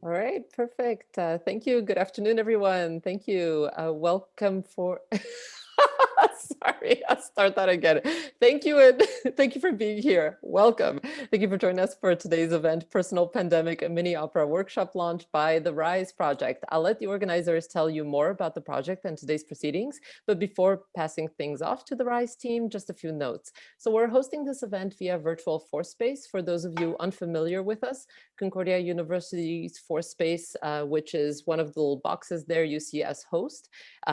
All right, perfect. Thank you. Good afternoon, everyone. Thank you. Welcome for. Sorry, I'll start that again. Thank you, and thank you for being here. Welcome. Thank you for joining us for today's event, Personal Pandemic, a mini opera workshop launched by the RISE project. I'll let the organizers tell you more about the project and today's proceedings, but before passing things off to the RISE team, just a few notes. So we're hosting this event via virtual Fourspace. For those of you unfamiliar with us, Concordia University's Fourspace, which is one of the little boxes there you see as host.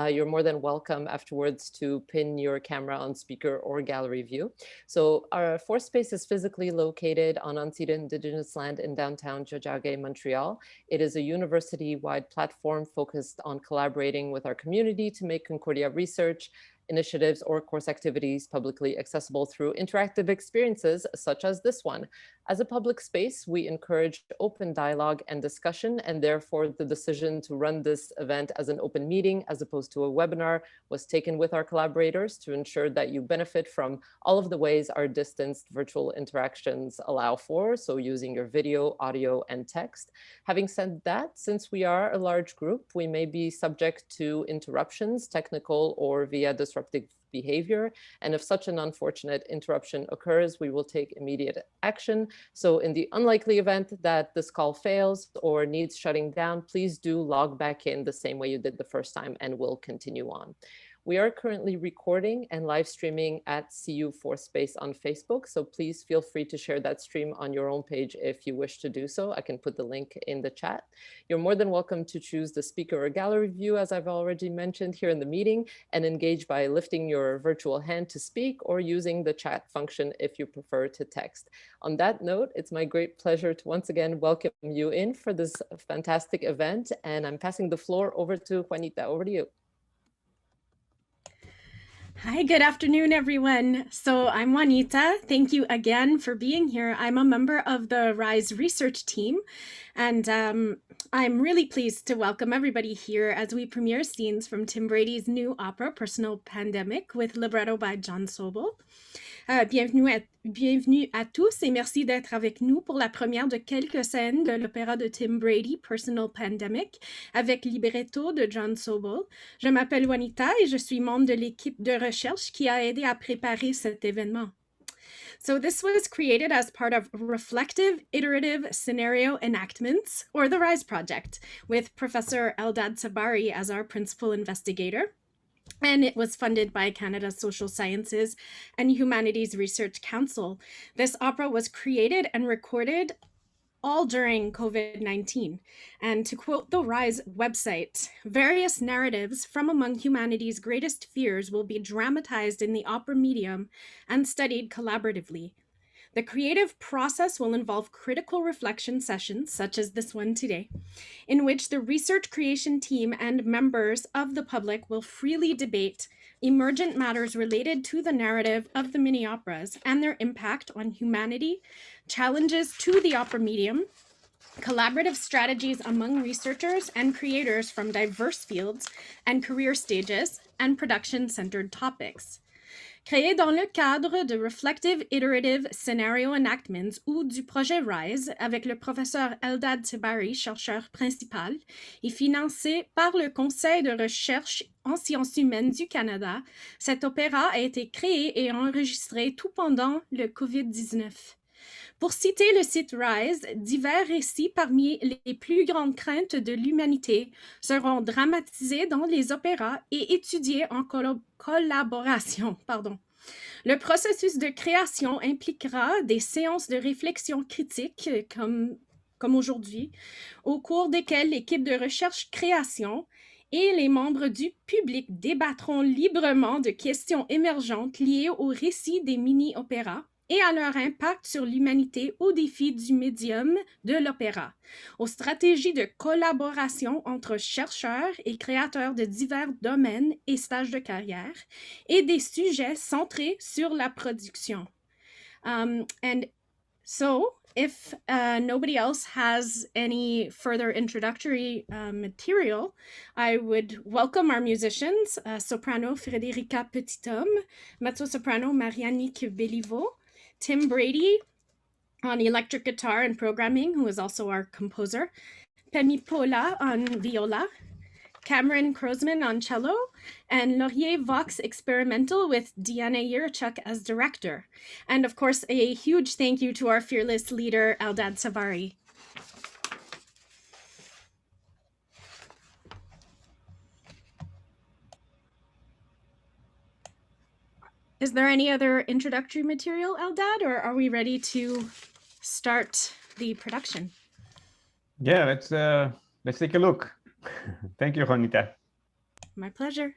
You're more than welcome afterwards to pin your camera on speaker or gallery view. So our Fourspace is physically located on unceded Indigenous land in downtown Tiohtià:ke, Montreal. It is a university-wide platform focused on collaborating with our community to make Concordia research, initiatives, or course activities publicly accessible through interactive experiences such as this one. As a public space, we encourage open dialogue and discussion, and therefore the decision to run this event as an open meeting as opposed to a webinar was taken with our collaborators to ensure that you benefit from all of the ways our distanced virtual interactions allow for, so using your video, audio, and text. Having said that, since we are a large group, we may be subject to interruptions, technical or via disruptive behavior. And if such an unfortunate interruption occurs, we will take immediate action. So in the unlikely event that this call fails or needs shutting down, please do log back in the same way you did the first time and we'll continue on. We are currently recording and live streaming at CU Fourspace on Facebook, so please feel free to share that stream on your own page if you wish to do so. I can put the link in the chat. You're more than welcome to choose the speaker or gallery view, as I've already mentioned here in the meeting, and engage by lifting your virtual hand to speak or using the chat function if you prefer to text. On that note, it's my great pleasure to once again welcome you in for this fantastic event, and I'm passing the floor over to Juanita. Over to you. Hi, good afternoon, everyone. So I'm Juanita. Thank you again for being here. I'm a member of the RISE research team, and I'm really pleased to welcome everybody here as we premiere scenes from Tim Brady's new opera, Personal Pandemic, with libretto by John Sobol. Bienvenue à tous et merci d'être avec nous pour la première de quelques scènes de l'opéra de Tim Brady, Personal Pandemic, avec libretto de John Sobol. Je m'appelle Juanita et je suis membre de l'équipe de recherche qui a aidé à préparer cet événement. So this was created as part of Reflective Iterative Scenario Enactments, or the RISE project, with Professor Eldad Tsabary as our principal investigator. And it was funded by Canada's Social Sciences and Humanities Research Council. This opera was created and recorded all during COVID-19. And to quote the RISE website, various narratives from among humanity's greatest fears will be dramatized in the opera medium and studied collaboratively. The creative process will involve critical reflection sessions, such as this one today, in which the research creation team and members of the public will freely debate emergent matters related to the narrative of the mini operas and their impact on humanity, challenges to the opera medium, collaborative strategies among researchers and creators from diverse fields and career stages, and production-centered topics. Créé dans le cadre de Reflective Iterative Scenario Enactments ou du projet RISE avec le professeur Eldad Tsabary, chercheur principal, et financé par le Conseil de recherche en sciences humaines du Canada, cet opéra a été créé et enregistré tout pendant le COVID-19. Pour citer le site RISE, divers récits parmi les plus grandes craintes de l'humanité seront dramatisés dans les opéras et étudiés en collaboration. Le processus de création impliquera des séances de réflexion critique, comme aujourd'hui, au cours desquelles l'équipe de recherche-création et les membres du public débattront librement de questions émergentes liées au récit des mini-opéras et à leur impact sur l'humanité aux défis du médium de l'opéra, aux stratégies de collaboration entre chercheurs et créateurs de divers domaines et stages de carrière, et des sujets centrés sur la production. And so, if nobody else has any further introductory material, I would welcome our musicians, soprano Frederica Petithomme, mezzo-soprano Marianique Béliveau, Tim Brady on electric guitar and programming, who is also our composer, Penny Pola on viola, Cameron Krosman on cello, and Laurier Vox Experimental with Deanna Yurchuk as director. And of course, a huge thank you to our fearless leader, Eldad Tsabary. Is there any other introductory material, Eldad, or are we ready to start the production? Yeah, let's take a look. Thank you, Juanita. My pleasure.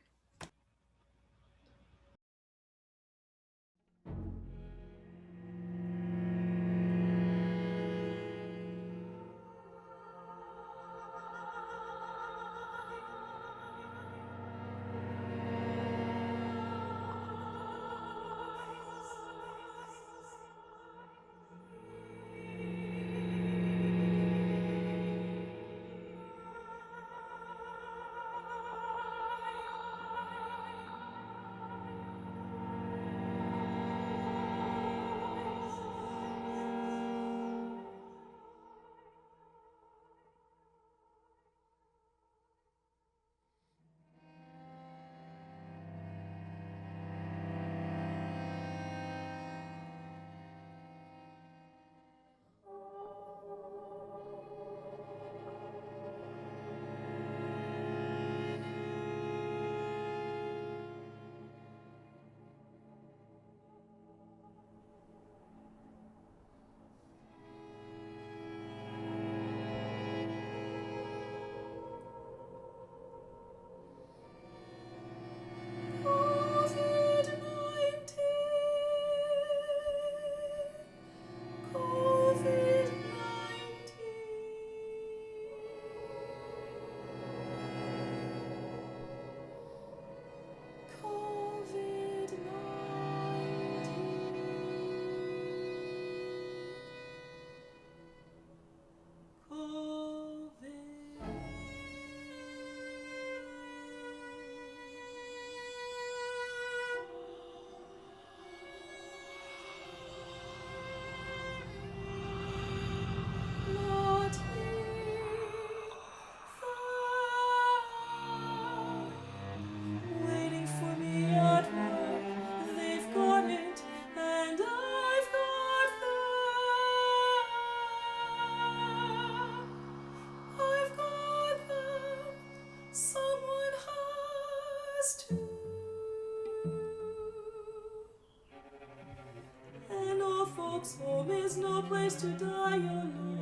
Home is no place to die alone.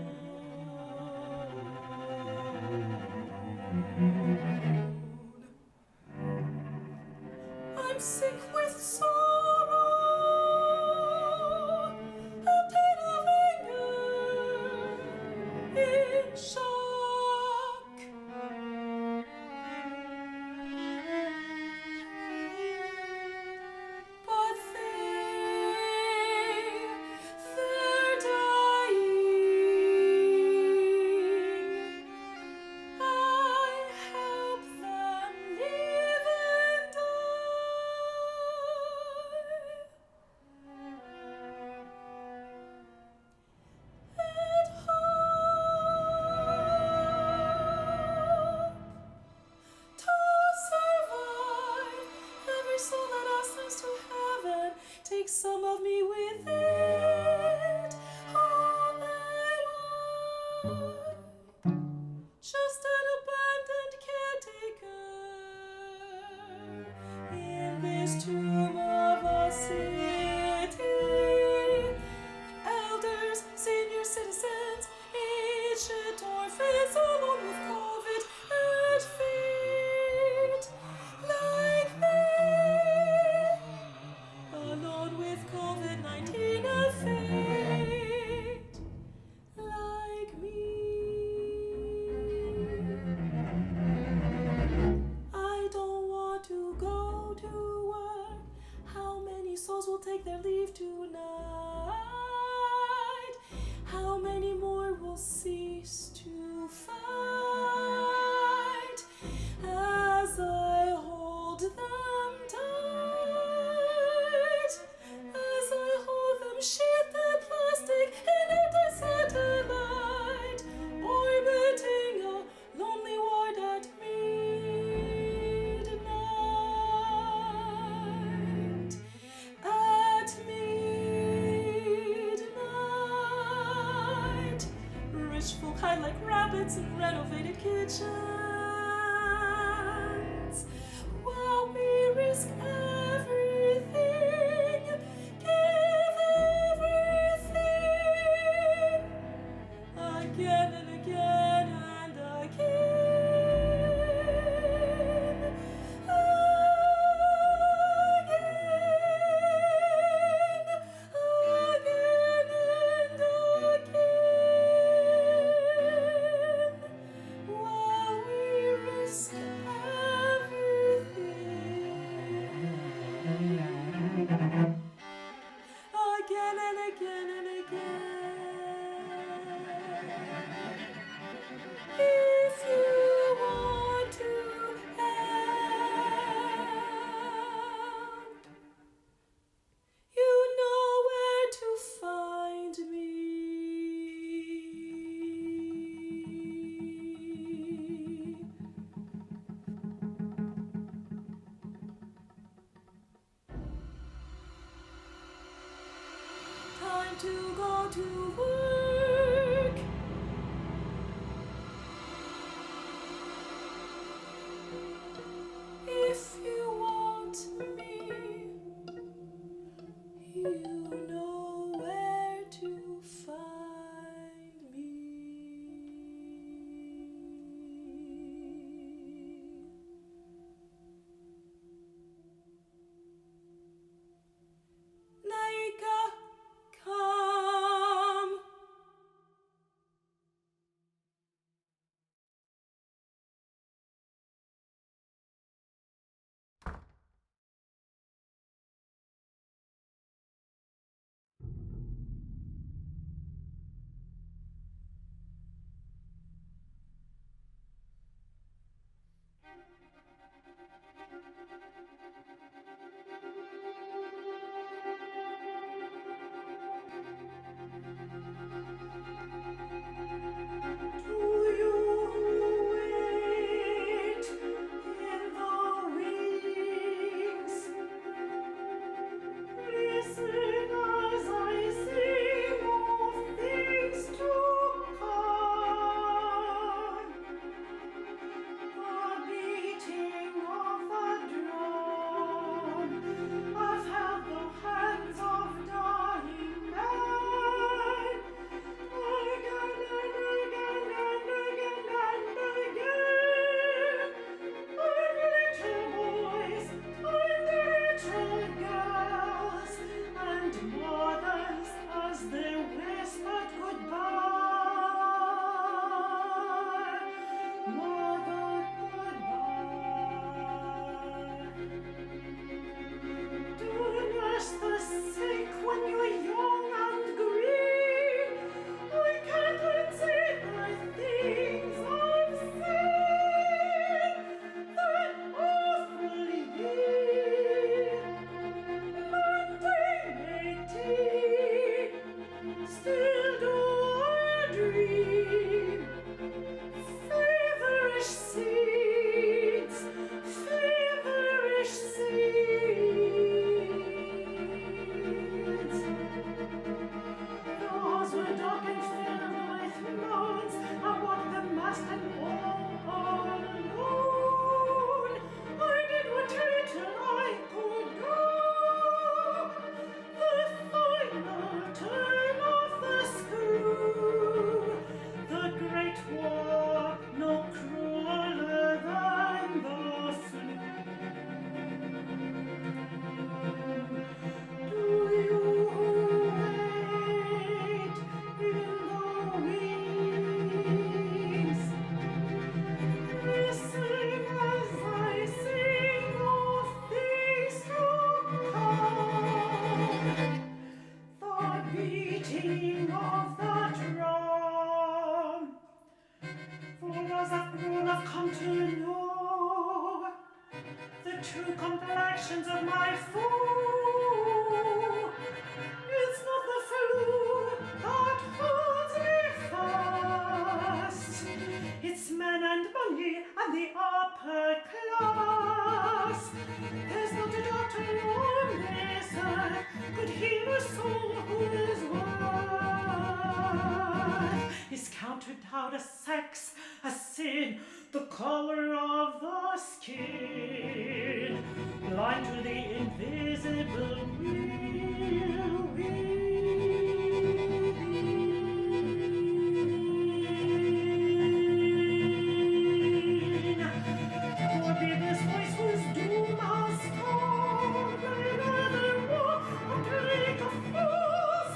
I'm sick with sorrow, a pain of anger, in shock. But they're dying. I help them live and die. And hope to survive. Every soul that ascends to heaven takes some of me with it. All am I, just an abandoned caretaker in this tomb of a city. Elders, senior citizens, ancient orphans, alone with COVID and feet, like me, alone with COVID-19 and fate, like me. habits and renovated kitchens. While we risk everything, give everything, again and again and again. Again and again and again. If you want to act, you know where to find me. Time to go to work. If you want me, you know where to find me. Naika, come. Do you wait in the wings? Listen as I sing of things to come. The beating of the drum. I've held the hands of dying men. Again and again and again and again. And little boys and little girls and mothers as they whispered goodbye. Mother, goodbye. Do nurse the sick when you're young and green. I can't unsay the things I've seen that awful year. 1918, still do I dream. Feverish seeds, feverish seeds. Those were dark and filled with moans. I walked the mast and all alone. I did what little I could do. The final turn of the screw. The Great War, no crueler than the flu. Do you wait in the wings? Listen as I sing of things to come. The beating of the drum. For as I've grown, I've come to know the true complexions of my foe. It's not the flu that holds me fast. It's men and money and the upper class. There's not a doctor on this earth could heal a soul whose worth is is counted out a sex, a sin, the color of the skin, blind to the invisible will within. Forbid this voice whose doom has come, another war, a plague of fools.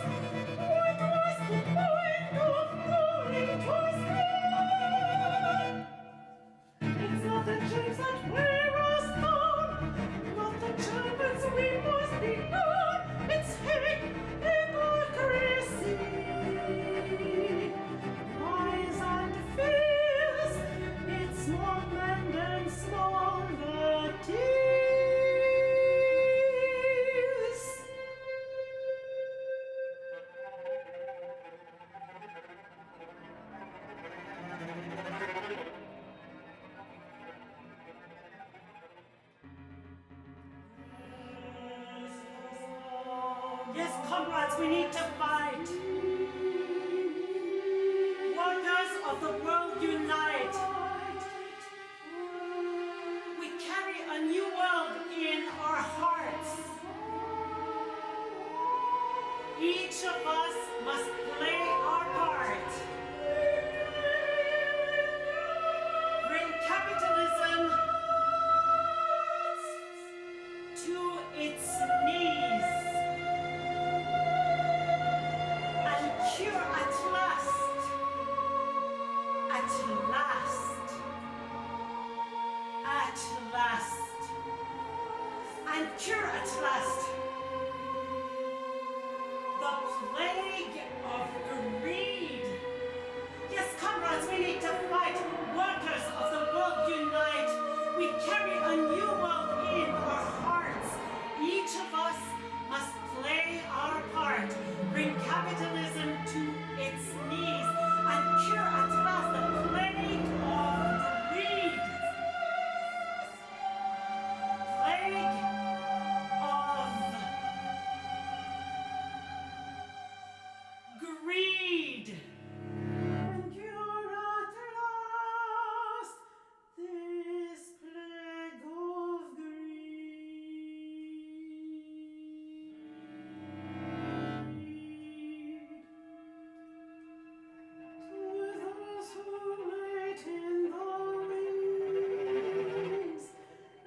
What was the point of going to school? It's not the chains that wear us down, not the Germans we must be on. It's hate, hypocrisy, lies and fears. It's small men and small the tears. Yes, comrades, we need to fight. Workers of the world unite. We carry a new world in our hearts. Each of us must play our part. Bring capitalism to its knees and cure at last, and cure at last the plague of greed. Yes, comrades, we need to fight. Workers of the world unite. We carry a new world in our hearts. Each of us must play our part. Bring capitalism to its knees and cure at last the plague of greed. Plague of greed. And cure at last this plague of greed. To those who wait in the wings,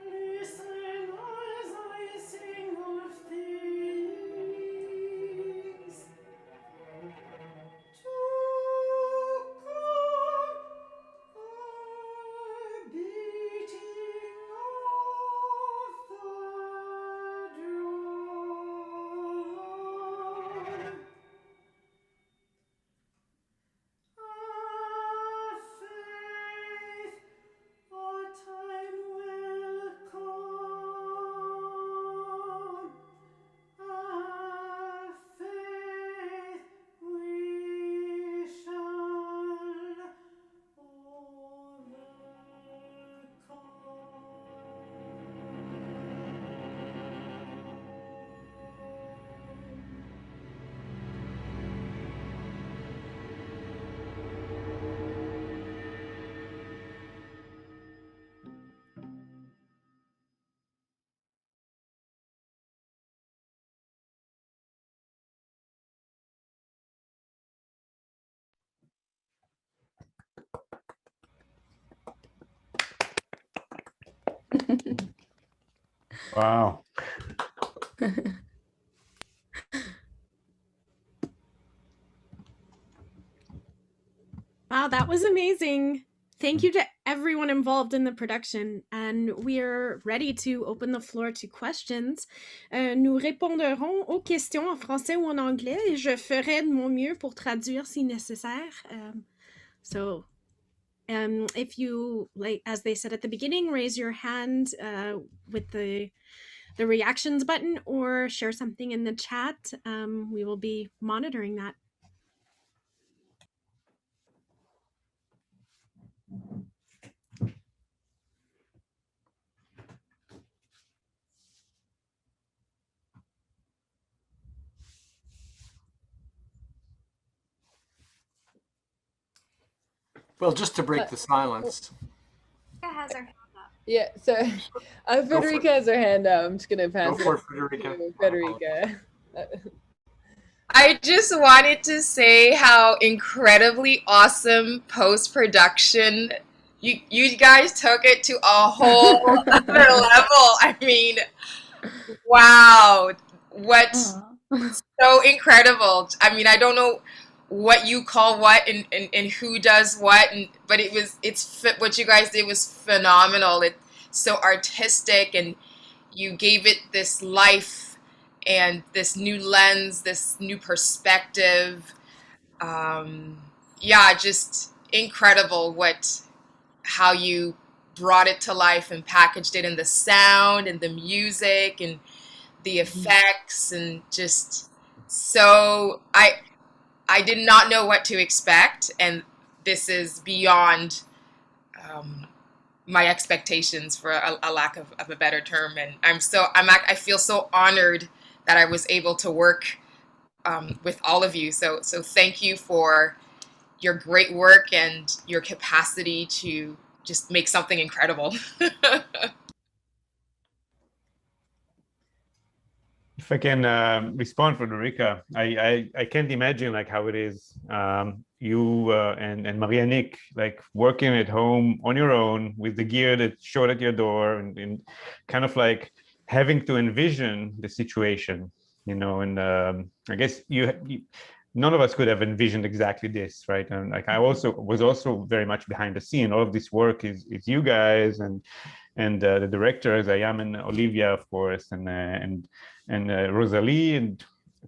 listen as I sing of things to come, a beating of the drum. A faith, our time will come. A faith, we shall overcome. Wow. Wow, that was amazing. Thank you to everyone involved in the production, and we're ready to open the floor to questions. Nous répondrons aux questions en français ou en anglais, et je ferai de mon mieux pour traduire si nécessaire. If you, like, as they said at the beginning, raise your hand with the reactions button or share something in the chat, we will be monitoring that. Well, just to break the silence. Has her hand up. Yeah, so Federica has her hand up. I'm just going to pass Go for it, it Federica. to Federica. I just wanted to say how incredibly awesome post-production you guys took it to a whole other level. I mean, wow, what's so incredible. I mean, I don't know what you call what and who does what, but what you guys did was phenomenal. It's so artistic, and you gave it this life and this new lens, this new perspective. Yeah, just incredible how you brought it to life and packaged it in the sound and the music and the effects, and just so I did not know what to expect, and this is beyond my expectations, for a lack of a better term. And I feel so honored that I was able to work with all of you. So thank you for your great work and your capacity to just make something incredible. If I can respond, Federica, I can't imagine like how it is, you and Maria-Nick, like working at home on your own with the gear that's showed at your door, and kind of like having to envision the situation, and I guess none of us could have envisioned exactly this, right? And like I was also very much behind the scene. All of this work is you guys and the directors, Ayam and Olivia, of course, and Rosalie and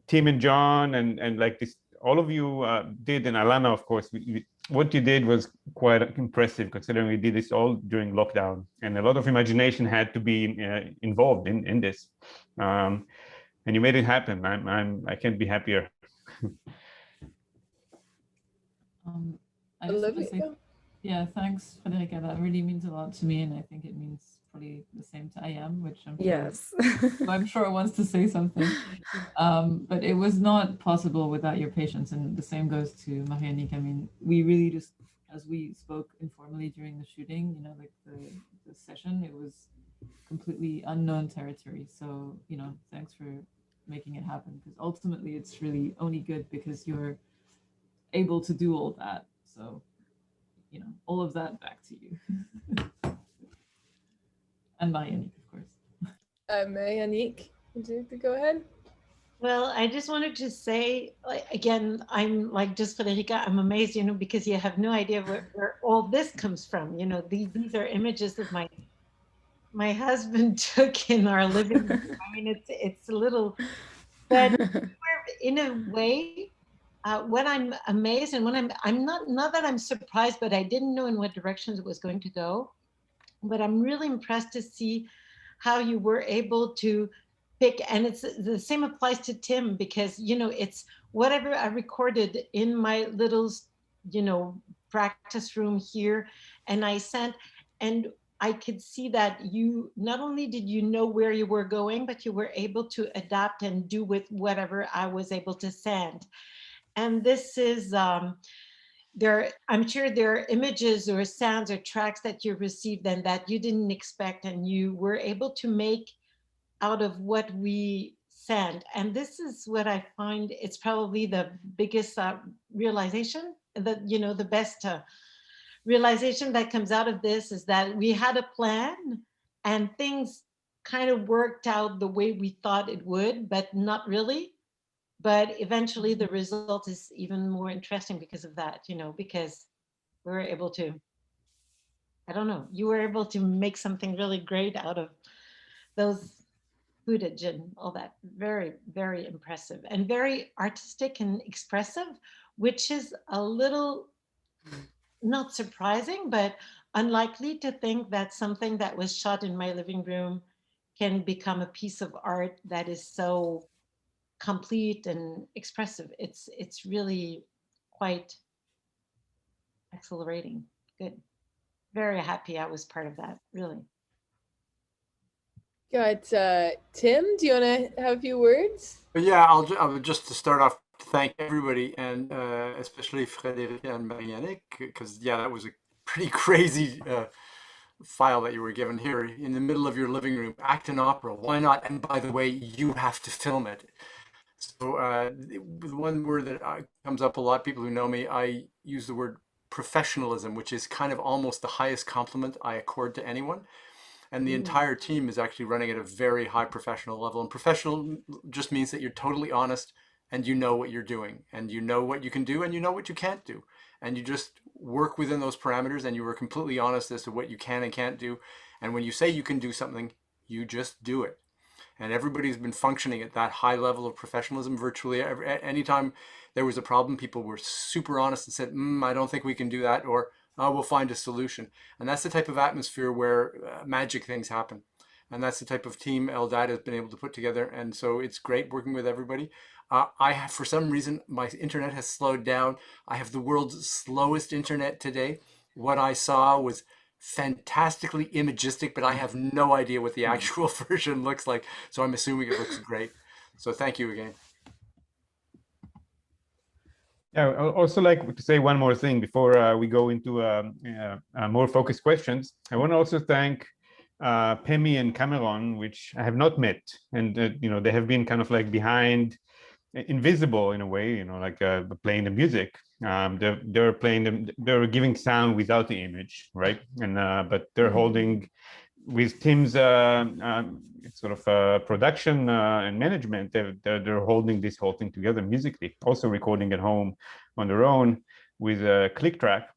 Tim and John, and like this, all of you did, and Alana, of course. What you did was quite impressive, considering we did this all during lockdown, and a lot of imagination had to be involved in this, and you made it happen. I can't be happier. I just want to say, yeah, thanks, Federica. That really means a lot to me, and I think it means probably the same to Ayam, which I'm sure, yes, I'm sure wants to say something. But it was not possible without your patience, and the same goes to Maria-Nick. I mean, we really just, as we spoke informally during the shooting, like the session, it was completely unknown territory. So, thanks for making it happen, because ultimately it's really only good because you're able to do all that. So, all of that back to you. And Maria-Nick, of course. Maria-Nick, would you like to go ahead? Well, I just wanted to say, again, I'm like just Federica, I'm amazed, because you have no idea where all this comes from. These are images that my husband took in our living room. I mean, it's a little, but in a way, when I'm amazed and when I'm not that I'm surprised, but I didn't know in what directions it was going to go. But I'm really impressed to see how you were able to pick, and it's the same applies to Tim, because it's whatever I recorded in my little practice room here, and I sent, and I could see that you not only did you know where you were going, but you were able to adapt and do with whatever I was able to send. And this is I'm sure there are images or sounds or tracks that you received and that you didn't expect, and you were able to make out of what we sent. And this is what I find, it's probably the biggest realization, that the best realization that comes out of this is that we had a plan and things kind of worked out the way we thought it would, but not really. But eventually the result is even more interesting because of that, because we were able to, I don't know, you were able to make something really great out of those footage and all that. Very, very impressive and very artistic and expressive, which is a little not surprising, but unlikely to think that something that was shot in my living room can become a piece of art that is so complete and expressive. It's really quite exhilarating. Good. Very happy I was part of that, really. Got Tim, do you want to have a few words? Yeah, I'll just to start off thank everybody, and especially Frédérica and Marianne, because yeah, that was a pretty crazy file that you were given here in the middle of your living room. Act an opera, why not? And by the way, you have to film it. So the one word that comes up a lot, people who know me, I use the word professionalism, which is kind of almost the highest compliment I accord to anyone. And the entire team is actually running at a very high professional level. And professional just means that you're totally honest and you know what you're doing and you know what you can do and you know what you can't do. And you just work within those parameters and you were completely honest as to what you can and can't do. And when you say you can do something, you just do it. And everybody's been functioning at that high level of professionalism virtually. Anytime there was a problem, people were super honest and said, I don't think we can do that, or we'll find a solution. And that's the type of atmosphere where magic things happen. And that's the type of team Eldad has been able to put together. And so it's great working with everybody. I have, for some reason, my internet has slowed down. I have the world's slowest internet today. What I saw was fantastically imagistic, but I have no idea what the actual version looks like. So I'm assuming it looks great. So thank you again. Yeah, I'd also like to say one more thing before we go into more focused questions. I want to also thank Pemi and Cameron, which I have not met, and they have been kind of like behind, invisible in a way, like playing the music. They're playing they're giving sound without the image, right? And but they're holding with Tim's sort of production and management. They're holding this whole thing together musically, also recording at home on their own with a click track.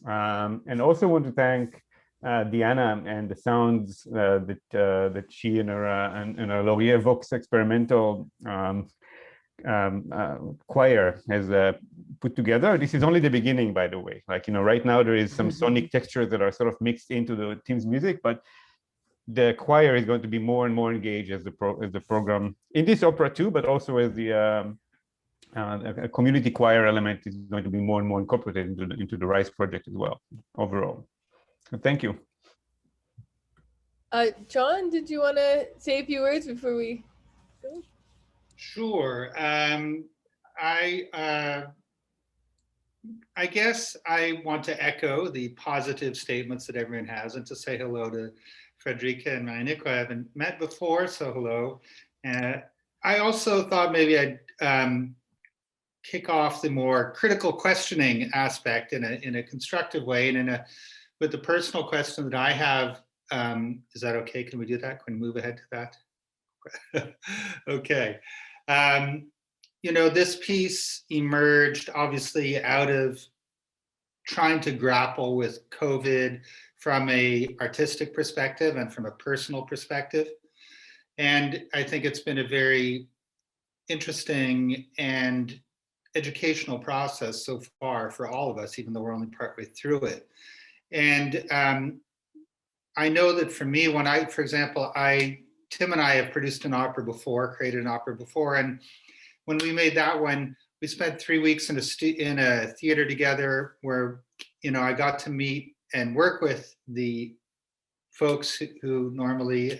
And also want to thank Diana and the sounds that she and her Laurier Vox experimental choir has put together. This is only the beginning, by the way. Like, right now there is some sonic textures that are sort of mixed into the team's music, but the choir is going to be more and more engaged as the program in this opera too, but also as the community choir element is going to be more and more incorporated into the RISE project as well, overall. So thank you. John, did you want to say a few words before we go? Sure. I guess I want to echo the positive statements that everyone has and to say hello to Frederica and Marianne, who I haven't met before, so hello. I also thought maybe I'd kick off the more critical questioning aspect in a constructive way, and with the personal question that I have. Is that okay? Can we do that? Can we move ahead to that? Okay. This piece emerged obviously out of trying to grapple with COVID from a artistic perspective and from a personal perspective. And I think it's been a very interesting and educational process so far for all of us, even though we're only partway through it. And I know that for me, when for example, Tim and I have produced an opera before, created an opera before, and when we made that one, we spent 3 weeks in a theater together where, I got to meet and work with the folks who normally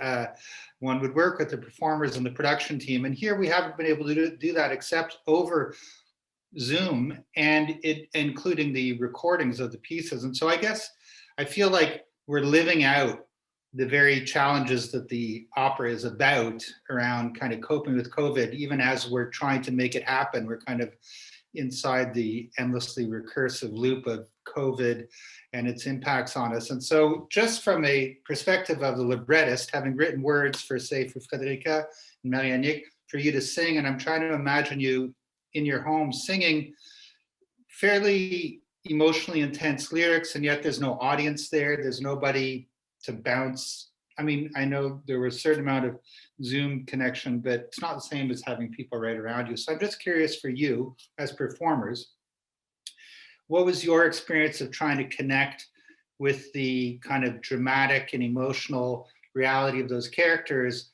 one would work with, the performers and the production team. And here we haven't been able to do that except over Zoom, and including the recordings of the pieces. And so I guess I feel like we're living out the very challenges that the opera is about around kind of coping with COVID. Even as we're trying to make it happen, we're kind of inside the endlessly recursive loop of COVID and its impacts on us. And so just from a perspective of the librettist, having written words for, say, for Frédérica and Marianne, for you to sing, and I'm trying to imagine you in your home singing fairly emotionally intense lyrics, and yet there's no audience there. There's nobody to bounce. I mean, I know there was a certain amount of Zoom connection, but it's not the same as having people right around you. So I'm just curious for you as performers, what was your experience of trying to connect with the kind of dramatic and emotional reality of those characters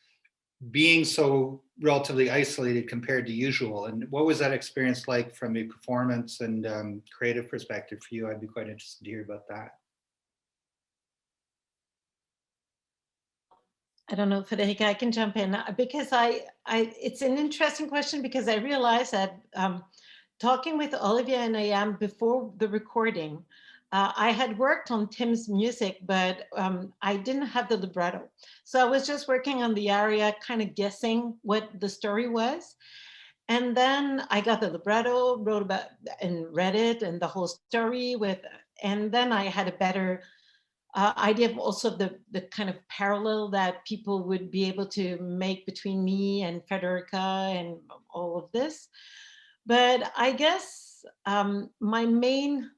being so relatively isolated compared to usual? And what was that experience like from a performance and creative perspective for you? I'd be quite interested to hear about that. I don't know, Federica, I can jump in because it's an interesting question because I realized that talking with Olivia and Ayam before the recording, I had worked on Tim's music, but I didn't have the libretto. So I was just working on the aria, kind of guessing what the story was. And then I got the libretto, wrote about and read it and the whole story and then I had a better idea of also the kind of parallel that people would be able to make between me and Federica and all of this. But I guess my main,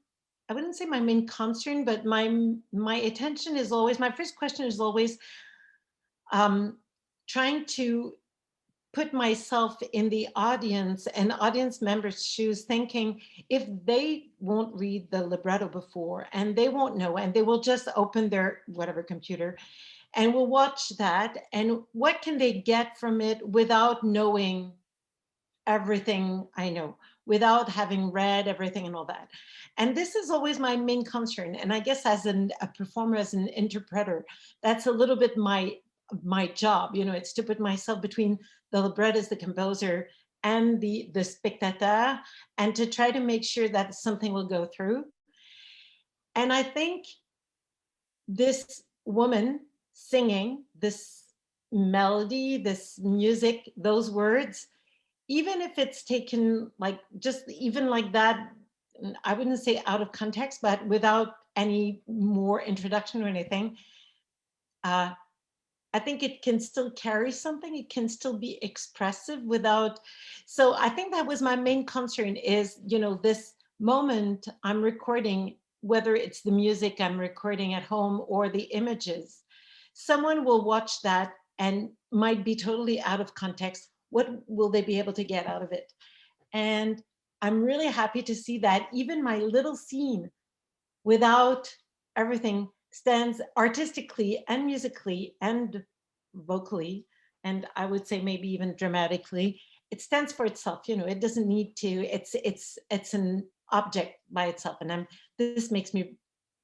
I wouldn't say my main concern, but my attention is always, my first question is always trying to put myself in the audience and audience members' shoes, thinking if they won't read the libretto before and they won't know, and they will just open their whatever computer and will watch that, and what can they get from it without knowing everything I know, without having read everything and all that. And this is always my main concern. And I guess as a performer, as an interpreter, that's a little bit my job, it's to put myself between the librettist, the composer, and the spectateur, and to try to make sure that something will go through. And I think this woman singing, this melody, this music, those words, even if it's taken like just even like that, I wouldn't say out of context, but without any more introduction or anything, I think it can still carry something. It can still be expressive without. So I think that was my main concern is, this moment I'm recording, whether it's the music I'm recording at home or the images, someone will watch that and might be totally out of context. What will they be able to get out of it? And I'm really happy to see that even my little scene, without everything, stands artistically and musically and vocally, and I would say maybe even dramatically. It stands for itself. It doesn't need to. It's an object by itself, and this makes me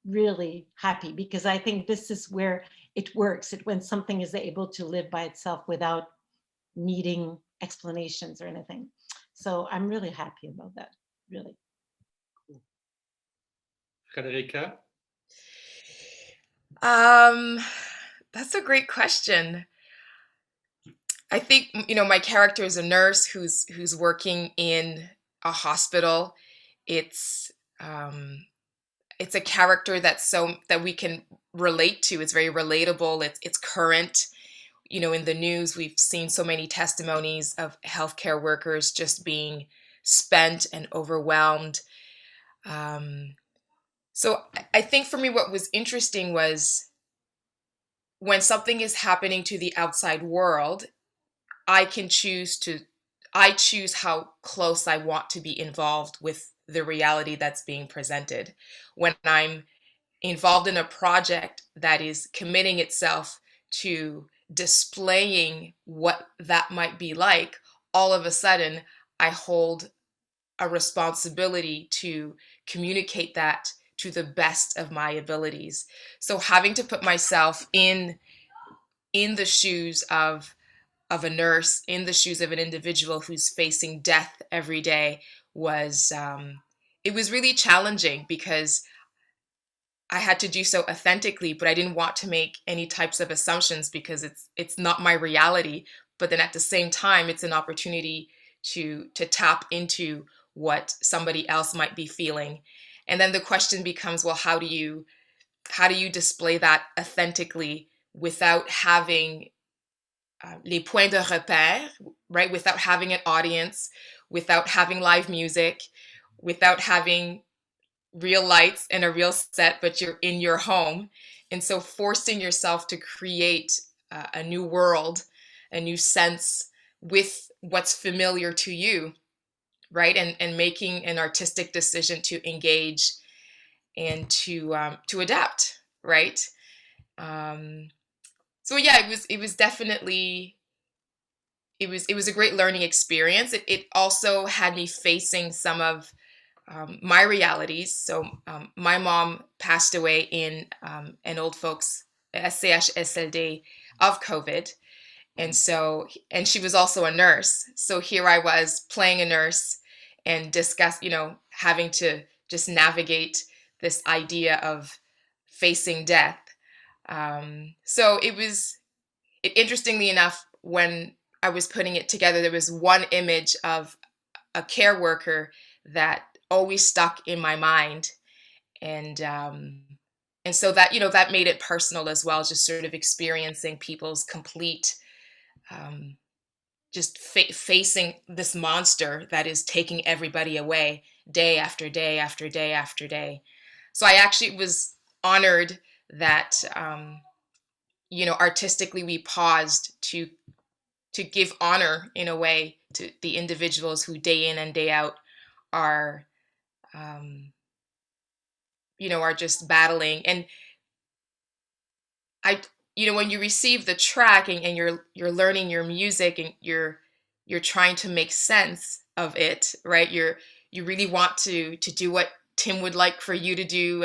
really happy because I think this is where it works. When something is able to live by itself without needing explanations or anything. So I'm really happy about that. Really. Federica? That's a great question. I think, my character is a nurse who's working in a hospital. It's a character that we can relate to. It's very relatable. It's current. In the news, we've seen so many testimonies of healthcare workers just being spent and overwhelmed. So I think for me, what was interesting was when something is happening to the outside world, I choose how close I want to be involved with the reality that's being presented. When I'm involved in a project that is committing itself to displaying what that might be like, all of a sudden I hold a responsibility to communicate that to the best of my abilities. So having to put myself in the shoes of a nurse, in the shoes of an individual who's facing death every day was it was really challenging because I had to do so authentically, but I didn't want to make any types of assumptions because it's not my reality. But then at the same time, it's an opportunity to tap into what somebody else might be feeling. And then the question becomes, well, how do you display that authentically without having les points de repère, right? Without having an audience, without having live music, without having real lights and a real set, but you're in your home. And so forcing yourself to create a new world, a new sense with what's familiar to you, right? And making an artistic decision to engage and to adapt, right? So yeah, it was definitely, it was a great learning experience. It also had me facing some of my realities. So my mom passed away in an old folks SSHRC of COVID. And so, and she was also a nurse. So here I was playing a nurse and having to just navigate this idea of facing death. So interestingly enough, when I was putting it together, there was one image of a care worker that always stuck in my mind. And so that, that made it personal as well, just sort of experiencing people's complete, facing this monster that is taking everybody away day after day after day after day. So I actually was honored that, artistically we paused to give honor in a way to the individuals who day in and day out are, are just battling. And when you receive the track and you're learning your music and you're trying to make sense of it, right? You really want to do what Tim would like for you to do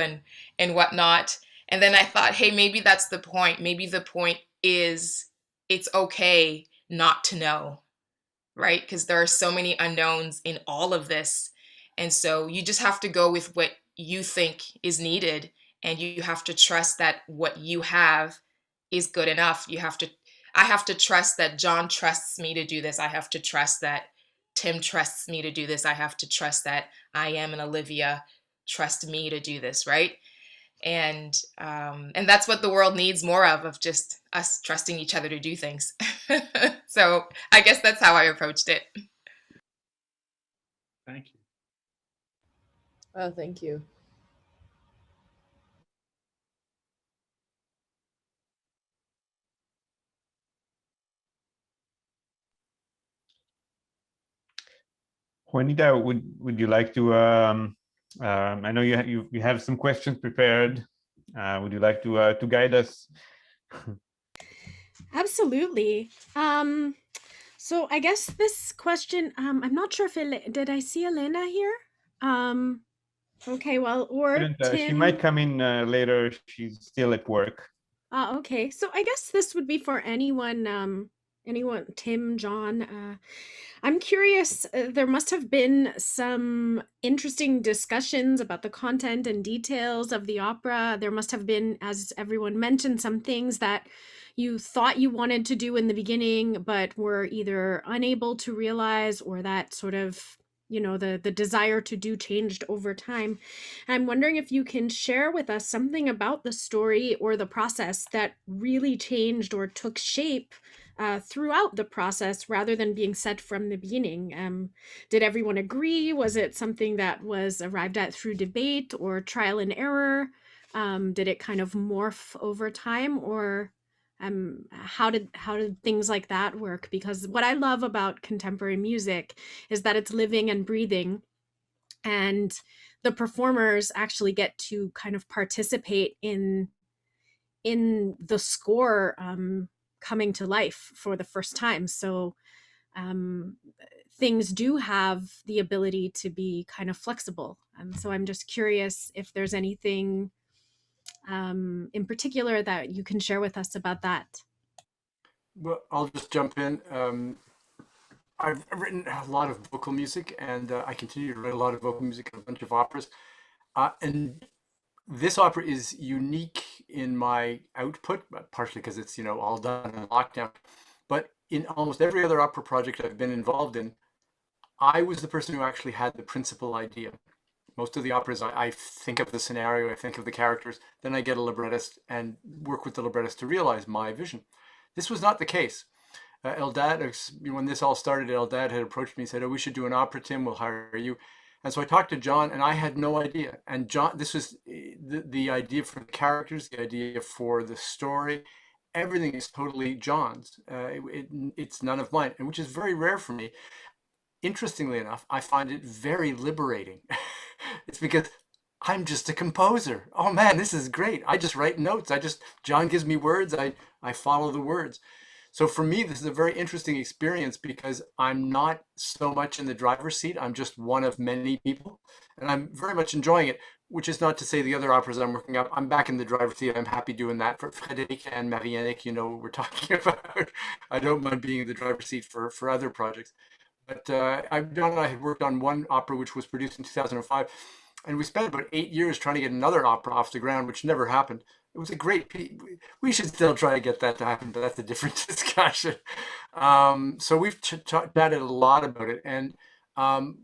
and whatnot. And then I thought, hey, maybe that's the point. Maybe the point is it's okay not to know, right? Because there are so many unknowns in all of this. And so you just have to go with what you think is needed. And you have to trust that what you have is good enough. I have to trust that John trusts me to do this. I have to trust that Tim trusts me to do this. I have to trust that Ayam and Olivia trust me to do this, right? And that's what the world needs more of just us trusting each other to do things. So I guess that's how I approached it. Thank you. Oh, thank you. Juanita, would you like to? I know you have some questions prepared. Would you like to guide us? Absolutely. So I guess this question, I'm not sure if did I see Elena here? Okay, well, or Tim. She might come in later. She's still at work. Okay, so I guess this would be for anyone, Tim, John. I'm curious, there must have been some interesting discussions about the content and details of the opera. There must have been, as everyone mentioned, some things that you thought you wanted to do in the beginning, but were either unable to realize or that sort of, the desire to do changed over time. I'm wondering if you can share with us something about the story or the process that really changed or took shape throughout the process rather than being set from the beginning. Did everyone agree? Was it something that was arrived at through debate or trial and error? Did it kind of morph over time, or how did things like that work? Because what I love about contemporary music is that it's living and breathing, and the performers actually get to kind of participate in the score coming to life for the first time. So things do have the ability to be kind of flexible. So I'm just curious if there's anything in particular that you can share with us about that. Well, I'll just jump in. I've written a lot of vocal music, and I continue to write a lot of vocal music in a bunch of operas. And this opera is unique in my output, partially because it's, all done in lockdown. But in almost every other opera project I've been involved in, I was the person who actually had the principal idea. Most of the operas, I think of the scenario, I think of the characters, then I get a librettist and work with the librettist to realize my vision. This was not the case. Eldad, when this all started, Eldad had approached me and said, "Oh, we should do an opera, Tim, we'll hire you." And so I talked to John, and I had no idea. And John, this was the idea for the characters, the idea for the story. Everything is totally John's. It's none of mine, and which is very rare for me. Interestingly enough, I find it very liberating. It's because I'm just a composer. Oh man, this is great. I just write notes. John gives me words. I follow the words. So for me, this is a very interesting experience because I'm not so much in the driver's seat. I'm just one of many people, and I'm very much enjoying it. which is not to say the other operas I'm working on, I'm back in the driver's seat. I'm happy doing that. For Frédéric and Marianne, you know what we're talking about. I don't mind being in the driver's seat for other projects. But John and I had worked on one opera which was produced in 2005, and we spent about 8 years trying to get another opera off the ground, which never happened. It was a great piece. We should still try to get that to happen, but that's a different discussion. So we've chatted a lot about it, and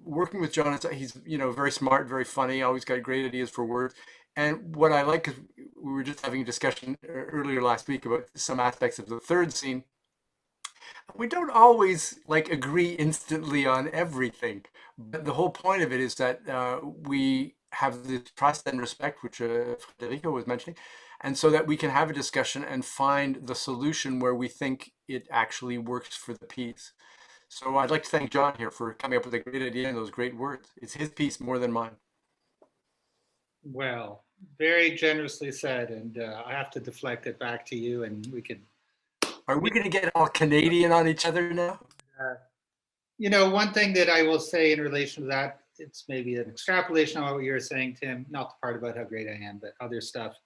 working with John, he's very smart, very funny, always got great ideas for words. And what I like is we were just having a discussion earlier last week about some aspects of the third scene. We don't always agree instantly on everything, but the whole point of it is that we have this trust and respect, which Federico was mentioning, and so that we can have a discussion and find the solution where we think it actually works for the piece. So I'd like to thank John here for coming up with a great idea and those great words. It's his piece more than mine. Well, very generously said, and I have to deflect it back to you, and we could. Are we going to get all Canadian on each other now? One thing that I will say in relation to that, it's maybe an extrapolation on what you were saying, Tim, not the part about how great I am, but other stuff,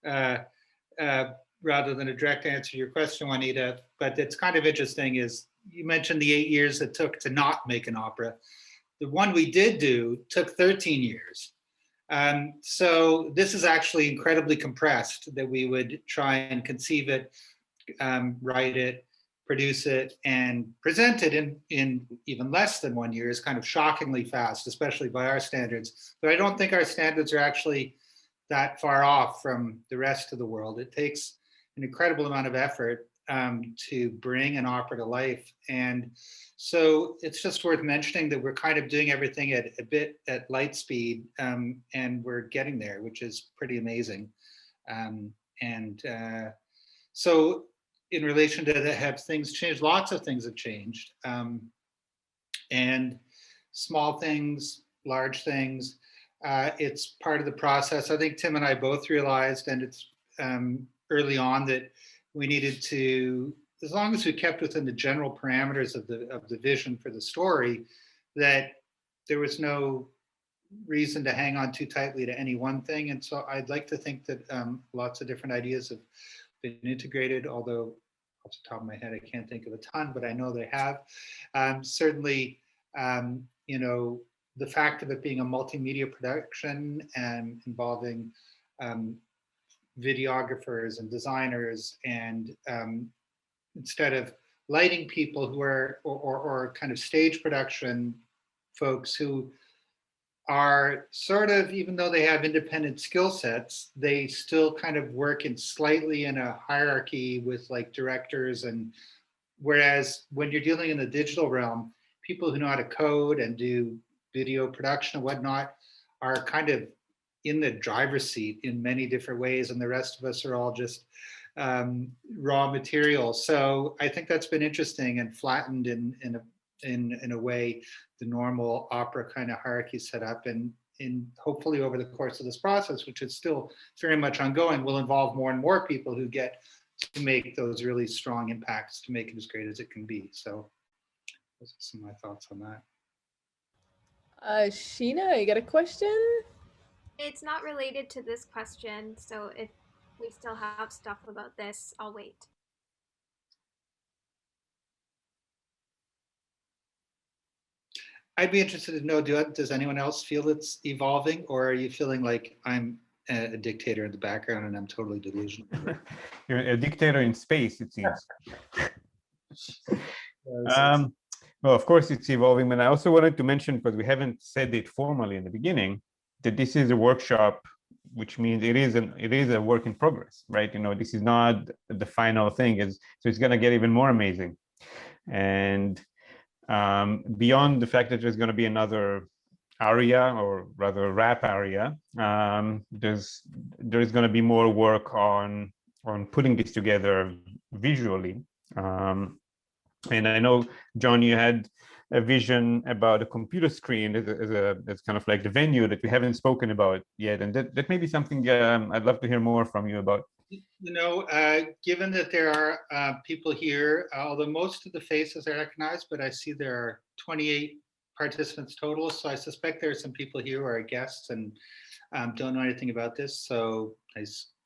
rather than a direct answer to your question, Juanita. But it's kind of interesting is you mentioned the 8 years it took to not make an opera. The one we did do took 13 years. So this is actually incredibly compressed, that we would try and conceive it, write it, produce it, and present it in even less than 1 year is kind of shockingly fast, especially by our standards. But I don't think our standards are actually that far off from the rest of the world. It takes an incredible amount of effort to bring an opera to life. And so it's just worth mentioning that we're kind of doing everything a bit at light speed, and we're getting there, which is pretty amazing. So in relation to that, have things changed? Lots of things have changed. And small things, large things, it's part of the process. I think Tim and I both realized, and it's early on, that we needed to, as long as we kept within the general parameters of the vision for the story, that there was no reason to hang on too tightly to any one thing. And so I'd like to think that lots of different ideas have been integrated, although off the top of my head I can't think of a ton, but I know they have. Certainly, the fact of it being a multimedia production and involving videographers and designers, and instead of lighting people who are or kind of stage production folks who are sort of, even though they have independent skill sets, they still kind of work slightly in a hierarchy with directors. And whereas when you're dealing in the digital realm, people who know how to code and do video production and whatnot are kind of in the driver's seat in many different ways, and the rest of us are all just raw material. So I think that's been interesting and flattened in a way the normal opera kind of hierarchy set up, and hopefully over the course of this process, which is still very much ongoing, will involve more and more people who get to make those really strong impacts to make it as great as it can be. So those are some of my thoughts on that. Sheena, you got a question? It's not related to this question, so if we still have stuff about this, I'll wait. I'd be interested to know, does anyone else feel it's evolving, or are you feeling like I'm a dictator in the background and I'm totally delusional? You're a dictator in space, it seems. Well, of course it's evolving, but I also wanted to mention, because we haven't said it formally in the beginning, that this is a workshop, which means it is a work in progress, right? This is not the final thing, so it's going to get even more amazing. And beyond the fact that there's going to be another aria, or rather rap aria, there's going to be more work on putting this together visually. And I know, John, you had a vision about a computer screen as kind of like the venue that we haven't spoken about yet, and that may be something I'd love to hear more from you about. Given that there are people here, although most of the faces are recognized, but I see there are 28 participants total, so I suspect there are some people here who are guests, and don't know anything about this, so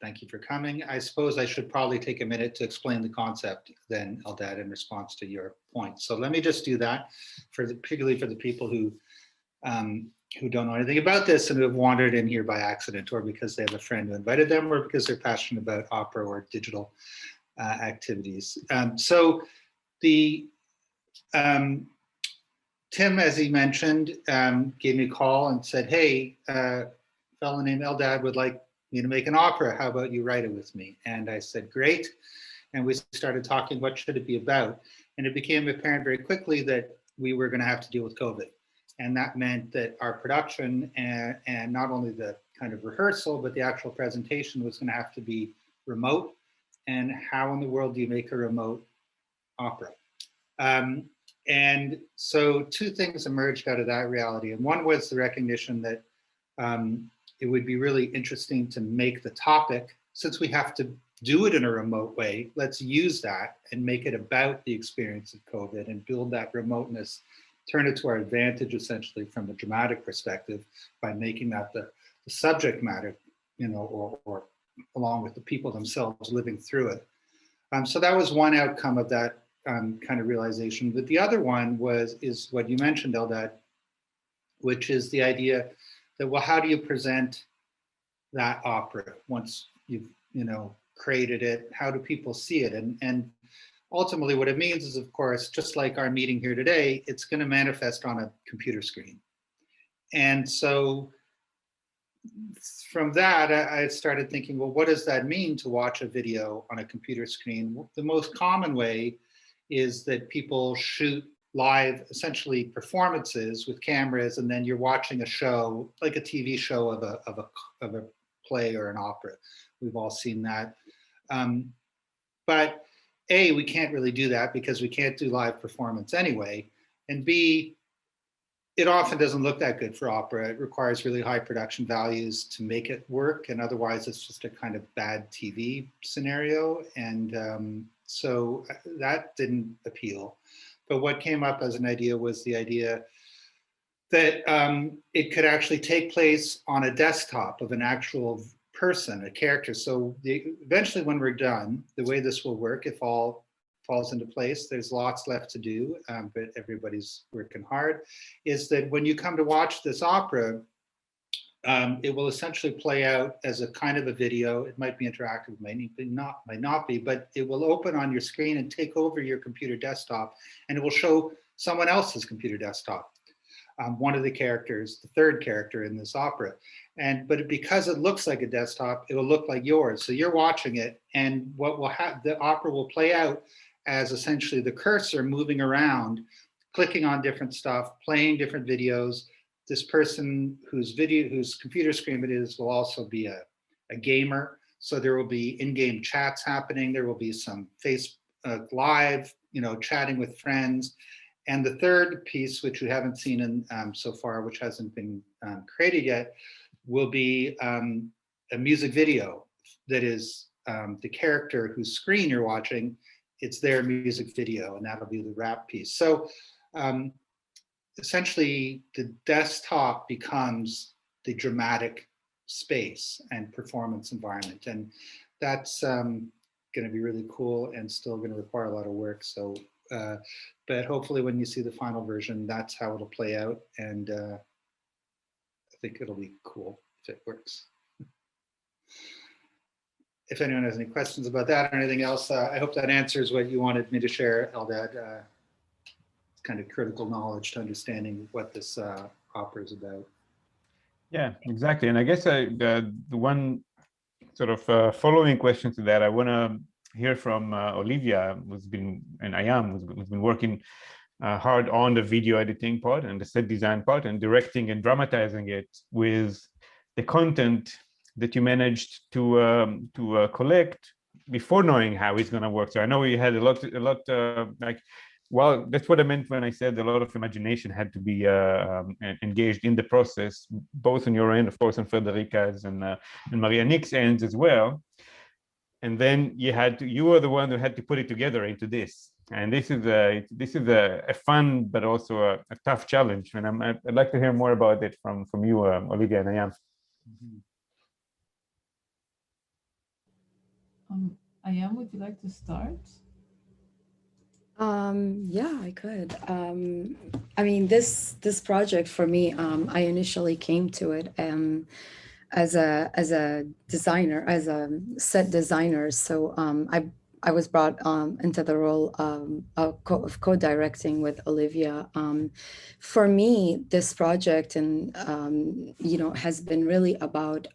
thank you for coming. I suppose I should probably take a minute to explain the concept then, Eldad, in response to your point. So let me just do that, particularly for the people who don't know anything about this and who have wandered in here by accident, or because they have a friend who invited them, or because they're passionate about opera or digital activities. So the Tim, as he mentioned, gave me a call and said, hey, a fellow named Eldad would like me to make an opera. How about you write it with me? And I said, great. And we started talking, what should it be about? And it became apparent very quickly that we were going to have to deal with COVID. And that meant that our production and not only the kind of rehearsal, but the actual presentation was going to have to be remote. And how in the world do you make a remote opera? And so two things emerged out of that reality. And one was the recognition that it would be really interesting to make the topic, since we have to do it in a remote way, let's use that and make it about the experience of COVID and build that remoteness, turn it to our advantage, essentially, from a dramatic perspective by making that the subject matter, you know, or along with the people themselves living through it. So that was one outcome of that kind of realization. But the other one is what you mentioned, Eldad, which is the idea that, well, how do you present that opera once you've, you know, created it? How do people see it? And ultimately what it means is, of course, just like our meeting here today, it's going to manifest on a computer screen. And so from that, I started thinking, well, what does that mean to watch a video on a computer screen? The most common way is that people shoot live, essentially, performances with cameras, and then you're watching a show, like a TV show of a play or an opera. We've all seen that. But A, we can't really do that because we can't do live performance anyway. And B, it often doesn't look that good for opera. It requires really high production values to make it work, and otherwise it's just a kind of bad TV scenario. And so that didn't appeal. But what came up as an idea was the idea that it could actually take place on a desktop of an actual person, a character. So eventually when we're done, the way this will work, if all falls into place, there's lots left to do, but everybody's working hard, is that when you come to watch this opera, it will essentially play out as a kind of a video. It might be interactive, might not be, but it will open on your screen and take over your computer desktop, and it will show someone else's computer desktop. One of the characters, the third character in this opera. But because it looks like a desktop, it will look like yours. So you're watching it, and what will happen, the opera will play out as essentially the cursor moving around, clicking on different stuff, playing different videos. This person whose computer screen it is will also be a gamer. So there will be in-game chats happening. There will be some Facebook Live, chatting with friends. And the third piece, which we haven't seen in so far, which hasn't been created yet, will be a music video that is the character whose screen you're watching. It's their music video, and that'll be the rap piece. So essentially, the desktop becomes the dramatic space and performance environment. And that's going to be really cool and still going to require a lot of work. So, but hopefully when you see the final version, that's how it'll play out. And I think it'll be cool if it works. If anyone has any questions about that or anything else, I hope that answers what you wanted me to share, Eldad. It's kind of critical knowledge to understanding what this opera is about. Yeah, exactly. And I guess the one sort of following question to that, I want to hear from Olivia, who's been, and Ayam, who's been working hard on the video editing part and the set design part and directing and dramatizing it with the content that you managed to collect before knowing how it's going to work. So I know you had a lot like, well, that's what I meant when I said a lot of imagination had to be engaged in the process, both on your end, of course, and Frederica's and Marianique's ends as well. And then you were the one who had to put it together into this. And this is a fun, but also a tough challenge. And I'd like to hear more about it from you, Olivia and Ayam. Ayam, would you like to start? Yeah, I could. I mean, this project for me, I initially came to it as a designer, as a set designer. So I was brought into the role of co-directing with Olivia. For me, this project and has been really about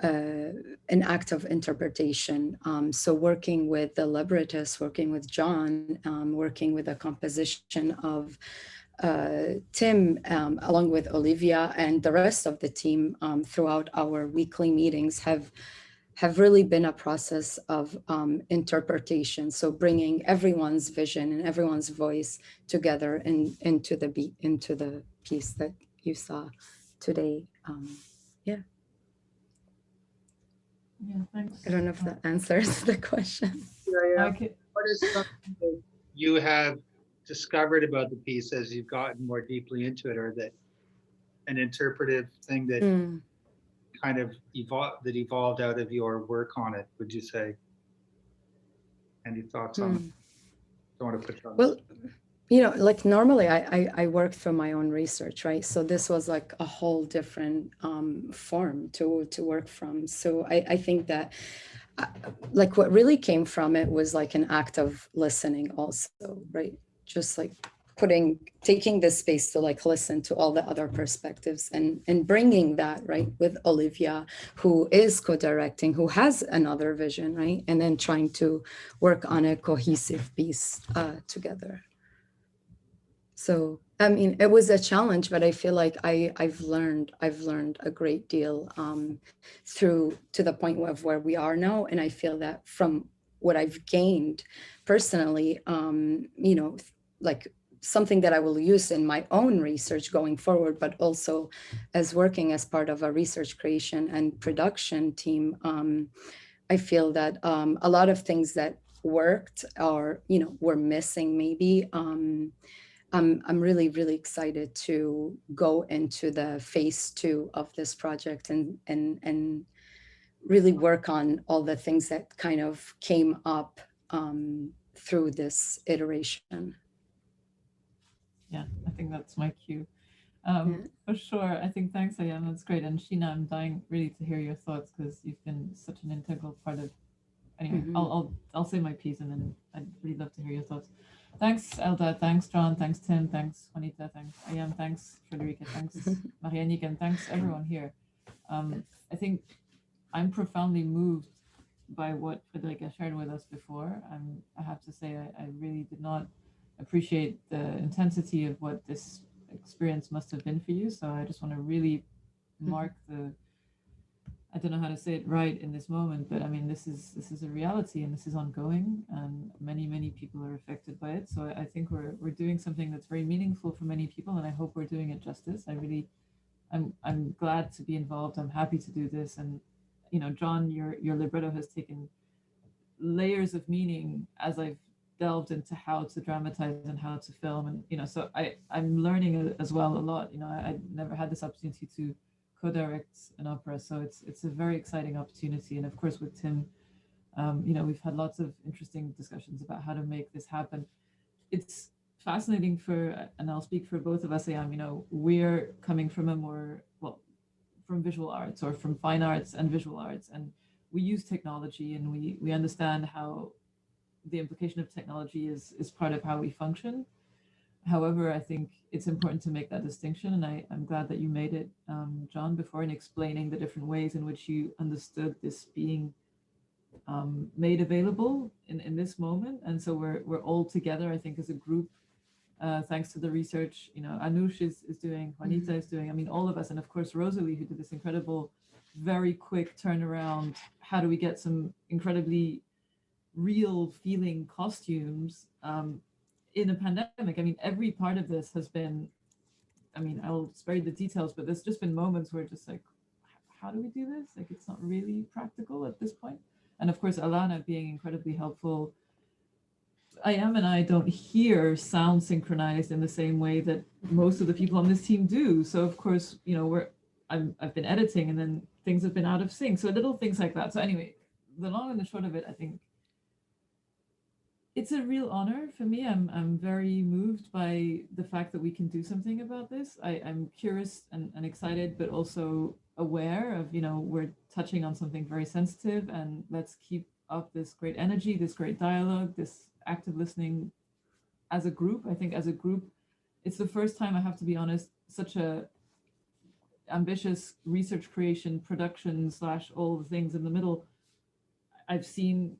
an act of interpretation. So working with the librettist, working with John, working with a composition of Tim, along with Olivia and the rest of the team throughout our weekly meetings have really been a process of interpretation. So bringing everyone's vision and everyone's voice together into the piece that you saw today. Yeah. Yeah, thanks. I don't know if that answers the question. Okay. What is something that you have discovered about the piece as you've gotten more deeply into it, or that an interpretive thing that kind of evolved out of your work on it, would you say? Any thoughts on it? Don't want to put you on the spot. Like normally I work through my own research, right? So this was like a whole different form to work from. So I think that like what really came from it was like an act of listening also, right? Just like taking this space to like listen to all the other perspectives and bringing that, right, with Olivia, who is co-directing, who has another vision, right? And then trying to work on a cohesive piece together. So, I mean, it was a challenge, but I feel like I've learned a great deal through to the point of where we are now. And I feel that from what I've gained personally, like something that I will use in my own research going forward, but also as working as part of a research creation and production team, I feel that a lot of things that worked or, were missing maybe, I'm really, really excited to go into the phase 2 of this project and really work on all the things that kind of came up through this iteration. Yeah, I think that's my cue. For sure. I think thanks, Ayam. That's great. And Sheena, I'm dying really to hear your thoughts because you've been such an integral part of. Anyway, I'll say my piece and then I'd really love to hear your thoughts. Thanks, Eldad. Thanks, John. Thanks, Tim. Thanks, Juanita. Thanks, Ayam. Thanks, Frederica. Thanks, Marianique. And thanks, everyone here. I think I'm profoundly moved by what Frederica shared with us before. I have to say, I really did not appreciate the intensity of what this experience must have been for you. So I just want to really mark I don't know how to say it right in this moment, but I mean, this is a reality and this is ongoing and many people are affected by it. So I think we're doing something that's very meaningful for many people and I hope we're doing it justice. I'm glad to be involved. I'm happy to do this. And, John, your libretto has taken layers of meaning as I've delved into how to dramatize and how to film. And, so I'm learning as well a lot. I never had this opportunity to co-direct an opera, so it's a very exciting opportunity. And of course with Tim, we've had lots of interesting discussions about how to make this happen. It's fascinating and I'll speak for both of us, we're coming from from visual arts or from fine arts and visual arts, and we use technology and we understand how the implication of technology is part of how we function. However, I think it's important to make that distinction, and I'm glad that you made it, John, before, in explaining the different ways in which you understood this being made available in this moment. And so we're all together, I think, as a group, thanks to the research, Anush is doing, Juanita is doing, I mean, all of us, and of course, Rosalie, who did this incredible, very quick turnaround. How do we get some incredibly real feeling costumes in a pandemic? I mean, every part of this has been, I mean, I'll spare you the details, but there's just been moments where just like, how do we do this? Like, it's not really practical at this point. And of course, Alana being incredibly helpful. Ayam and I don't hear sound synchronized in the same way that most of the people on this team do. So of course, I've been editing and then things have been out of sync. So little things like that. So anyway, the long and the short of it, I think it's a real honor for me. I'm very moved by the fact that we can do something about this. I'm curious and excited, but also aware of, we're touching on something very sensitive, and let's keep up this great energy, this great dialogue, this active listening as a group. I think as a group, it's the first time, I have to be honest, such a ambitious research creation, production / all the things in the middle I've seen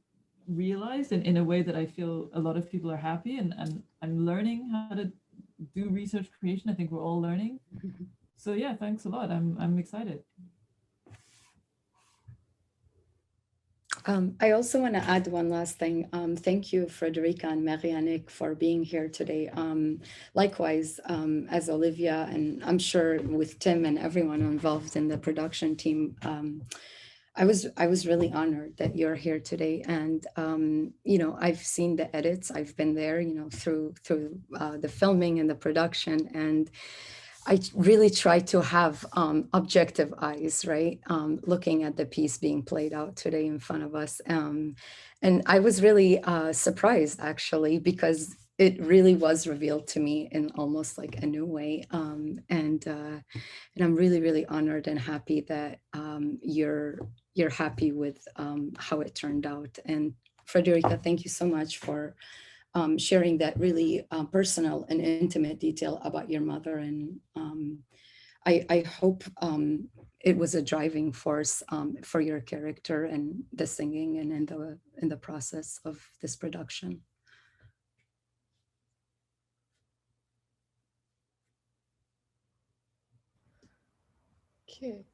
realized in a way that I feel a lot of people are happy, and I'm learning how to do research creation. I think we're all learning. So yeah, thanks a lot. I'm excited. I also want to add one last thing. Thank you, Frederica and Marianne, for being here today. Likewise, as Olivia, and I'm sure with Tim and everyone involved in the production team, I was really honored that you're here today. And, I've seen the edits. I've been there, through the filming and the production. And I really try to have objective eyes, right? Looking at the piece being played out today in front of us. And I was really surprised, actually, because it really was revealed to me in almost like a new way. And I'm really, really honored and happy that you're happy with how it turned out. And Frederica, thank you so much for sharing that really personal and intimate detail about your mother. And I hope it was a driving force for your character and the singing and in the process of this production. Okay.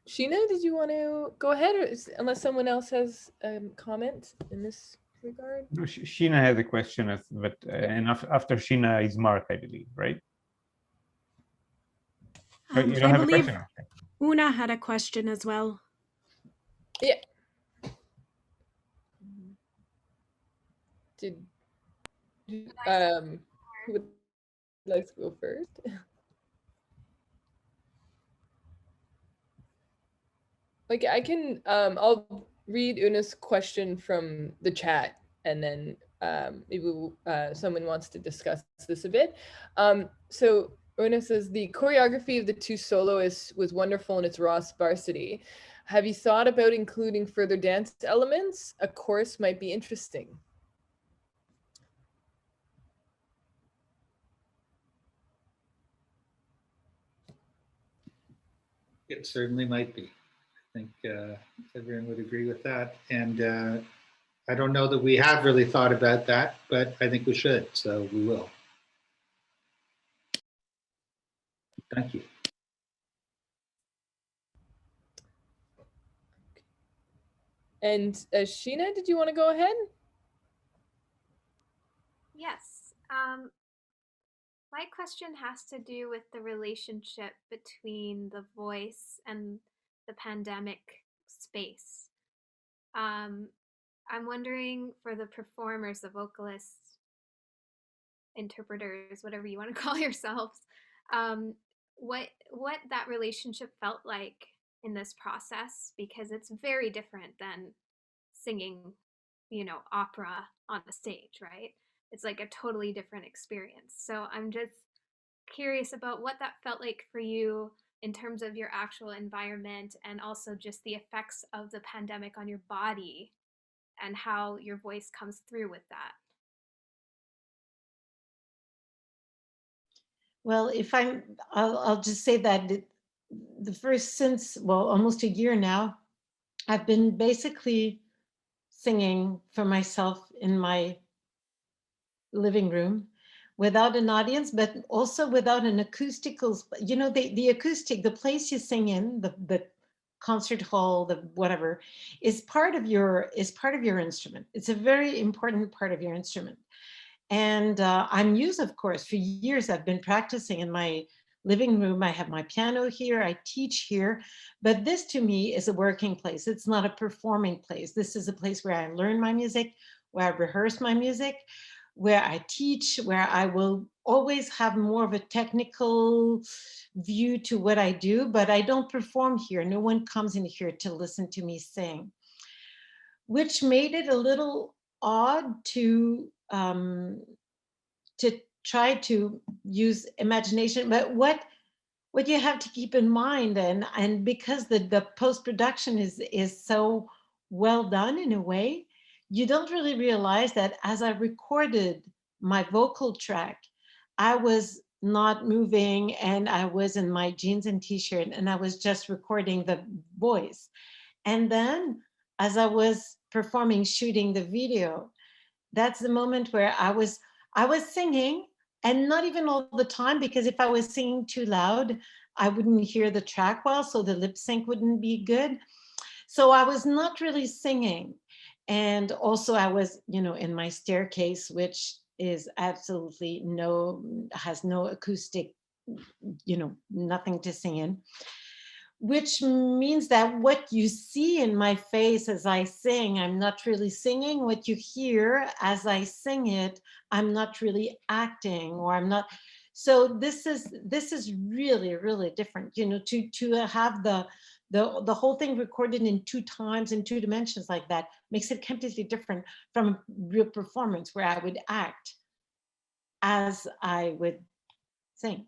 Sheena, did you want to go ahead, or unless someone else has a comment in this regard? No, Sheena has a question, but and after Sheena is Mark, I believe, right? You don't I have a believe question? Una had a question as well. Yeah. Who would like to go first? Like I can, I'll read Una's question from the chat, and then maybe someone wants to discuss this a bit. So Una says, the choreography of the two soloists was wonderful in its raw sparsity. Have you thought about including further dance elements? A chorus might be interesting. It certainly might be. I think everyone would agree with that. And I don't know that we have really thought about that, but I think we should, so we will. Thank you. And Sheena, did you want to go ahead? Yes. My question has to do with the relationship between the voice and the pandemic space. I'm wondering, for the performers, the vocalists, interpreters, whatever you want to call yourselves, what that relationship felt like in this process, because it's very different than singing, opera on the stage, right? It's like a totally different experience. So I'm just curious about what that felt like for you in terms of your actual environment, and also just the effects of the pandemic on your body and how your voice comes through with that. Well, I'll just say that the first, since, well, almost a year now, I've been basically singing for myself in my living room without an audience, but also without an acoustical, the acoustic, the place you sing in, the concert hall, the whatever, is part of your instrument. It's a very important part of your instrument. And I'm used, of course, for years I've been practicing in my living room. I have my piano here, I teach here, but this to me is a working place. It's not a performing place. This is a place where I learn my music, where I rehearse my music, where I teach, where I will always have more of a technical view to what I do, but I don't perform here. No one comes in here to listen to me sing, which made it a little odd to try to use imagination. But what you have to keep in mind, and because the post-production is so well done in a way, you don't really realize that as I recorded my vocal track, I was not moving and I was in my jeans and t-shirt and I was just recording the voice. And then as I was performing, shooting the video, that's the moment where I was singing, and not even all the time, because if I was singing too loud, I wouldn't hear the track well, so the lip sync wouldn't be good. So I was not really singing. And also I was, in my staircase, which is absolutely has no acoustic, nothing to sing in, which means that what you see in my face as I sing, I'm not really singing. What you hear as I sing it, I'm not really acting, or I'm not. So this is really, really different, to have the whole thing recorded in 2 times, in 2 dimensions like that, makes it completely different from a real performance where I would act as I would sing.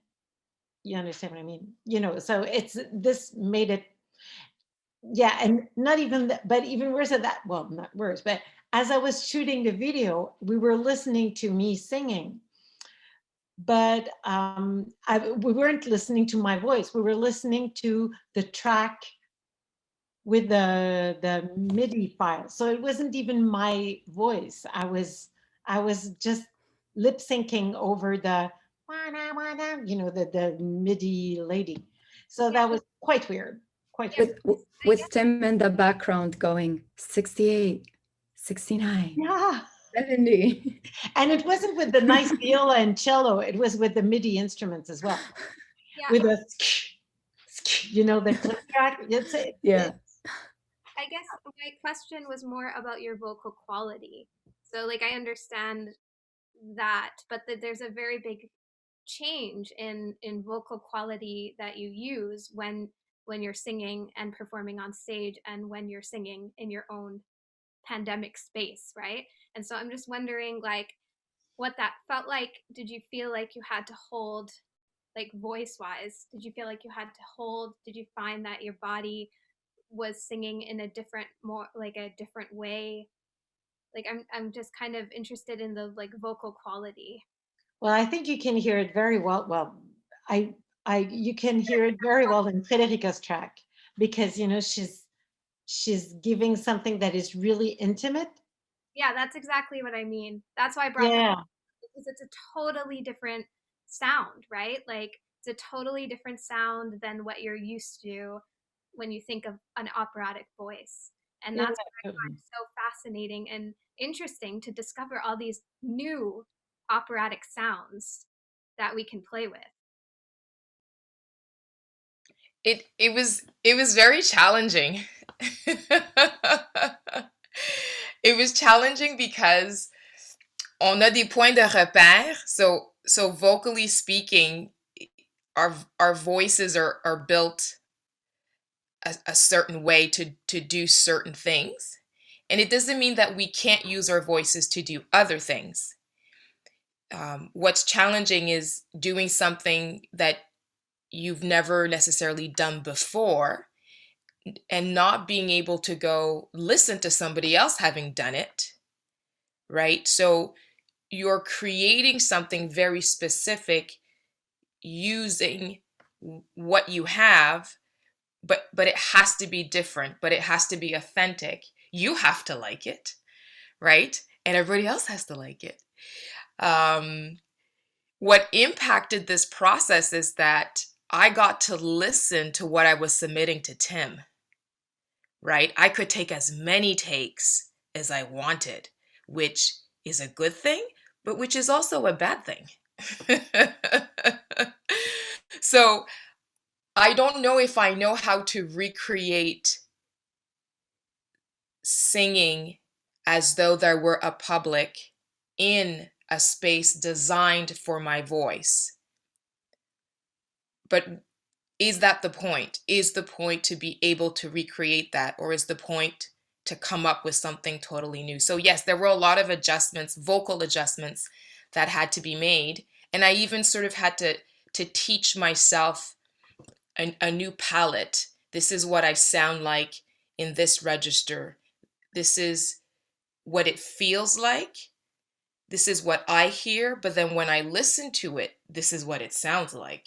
You understand what I mean? So this made it, yeah, and not even that, but even worse than that, well, not worse, but as I was shooting the video, we were listening to me singing, but we weren't listening to my voice. We were listening to the track with the MIDI file. So it wasn't even my voice. I was just lip syncing over the MIDI lady. So that was quite weird. Quite weird. With Tim in the background going 68, 69, Yeah. 70. And it wasn't with the nice viola and cello, it was with the MIDI instruments as well. Yeah. With the the click track. Yeah. I guess my question was more about your vocal quality. So like I understand that, but there's a very big change in vocal quality that you use when you're singing and performing on stage, and when you're singing in your own pandemic space, right? And so I'm just wondering, like, what that felt like. Did you feel like you had to hold, like voice wise, did you feel like you had to hold, did you find that your body was singing in a different, more like a different way? Like I'm just kind of interested in the like vocal quality. Well, I think you can hear it very well. Well, you can hear it very well in Frederica's track, because she's giving something that is really intimate. Yeah, that's exactly what I mean. That's why I brought that up, because it's a totally different sound, right? Like it's a totally different sound than what you're used to when you think of an operatic voice. And that's what I find so fascinating and interesting, to discover all these new operatic sounds that we can play with. It was very challenging. It was challenging because on a des points de repère. So vocally speaking, our voices are built a certain way to do certain things. And it doesn't mean that we can't use our voices to do other things. What's challenging is doing something that you've never necessarily done before, and not being able to go listen to somebody else having done it, right? So you're creating something very specific using what you have, but it has to be different, but it has to be authentic. You have to like it, right? And everybody else has to like it. What impacted this process is that I got to listen to what I was submitting to Tim, right? I could take as many takes as I wanted, which is a good thing, but which is also a bad thing. So I don't know if I know how to recreate singing as though there were a public in a space designed for my voice. But is that the point? Is the point to be able to recreate that, or is the point to come up with something totally new? So yes, there were a lot of adjustments, vocal adjustments that had to be made. And I even sort of had to teach myself a new palette. This is what I sound like in this register. This is what it feels like. This is what I hear. But then when I listen to it, this is what it sounds like.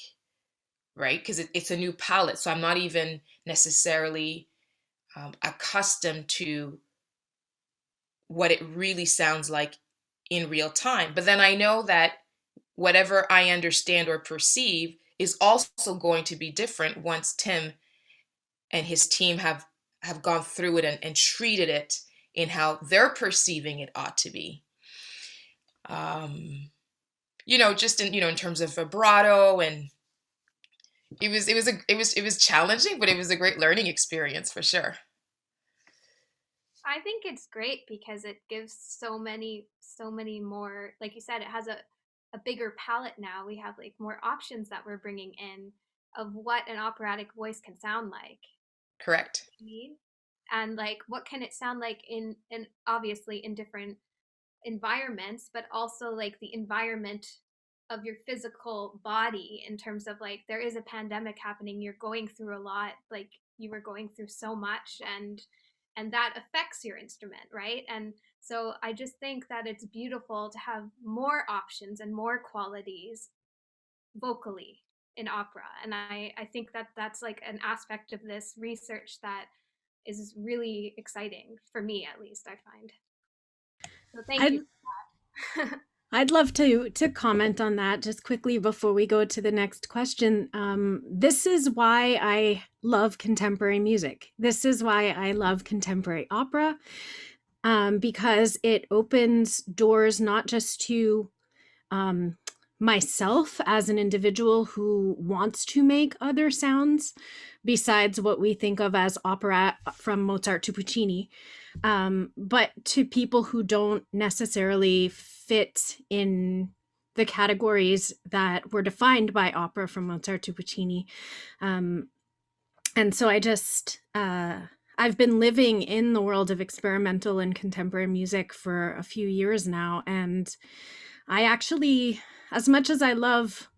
Right? Because it's a new palette. So I'm not even necessarily accustomed to what it really sounds like in real time. But then I know that whatever I understand or perceive is also going to be different once Tim and his team have gone through it and treated it in how they're perceiving it ought to be. Just in terms of vibrato, and it was challenging, but it was a great learning experience for sure. I think it's great because it gives so many more, like you said, it has a bigger palette now. We have like more options that we're bringing in of what an operatic voice can sound like. Correct. And like, what can it sound like in obviously in different environments, but also like the environment of your physical body, in terms of like, there is a pandemic happening, you're going through a lot, like you were going through so much, and that affects your instrument, right? And so I just think that it's beautiful to have more options and more qualities vocally in opera. And I think that that's like an aspect of this research that is really exciting for me, at least, I find. So thank you for that. I'd love to comment on that just quickly before we go to the next question. This is why I love contemporary music. This is why I love contemporary opera, because it opens doors not just to myself as an individual who wants to make other sounds besides what we think of as opera from Mozart to Puccini, but to people who don't necessarily fit in the categories that were defined by opera from Mozart to Puccini. And so I just, I've been living in the world of experimental and contemporary music for a few years now. And I actually, as much as I love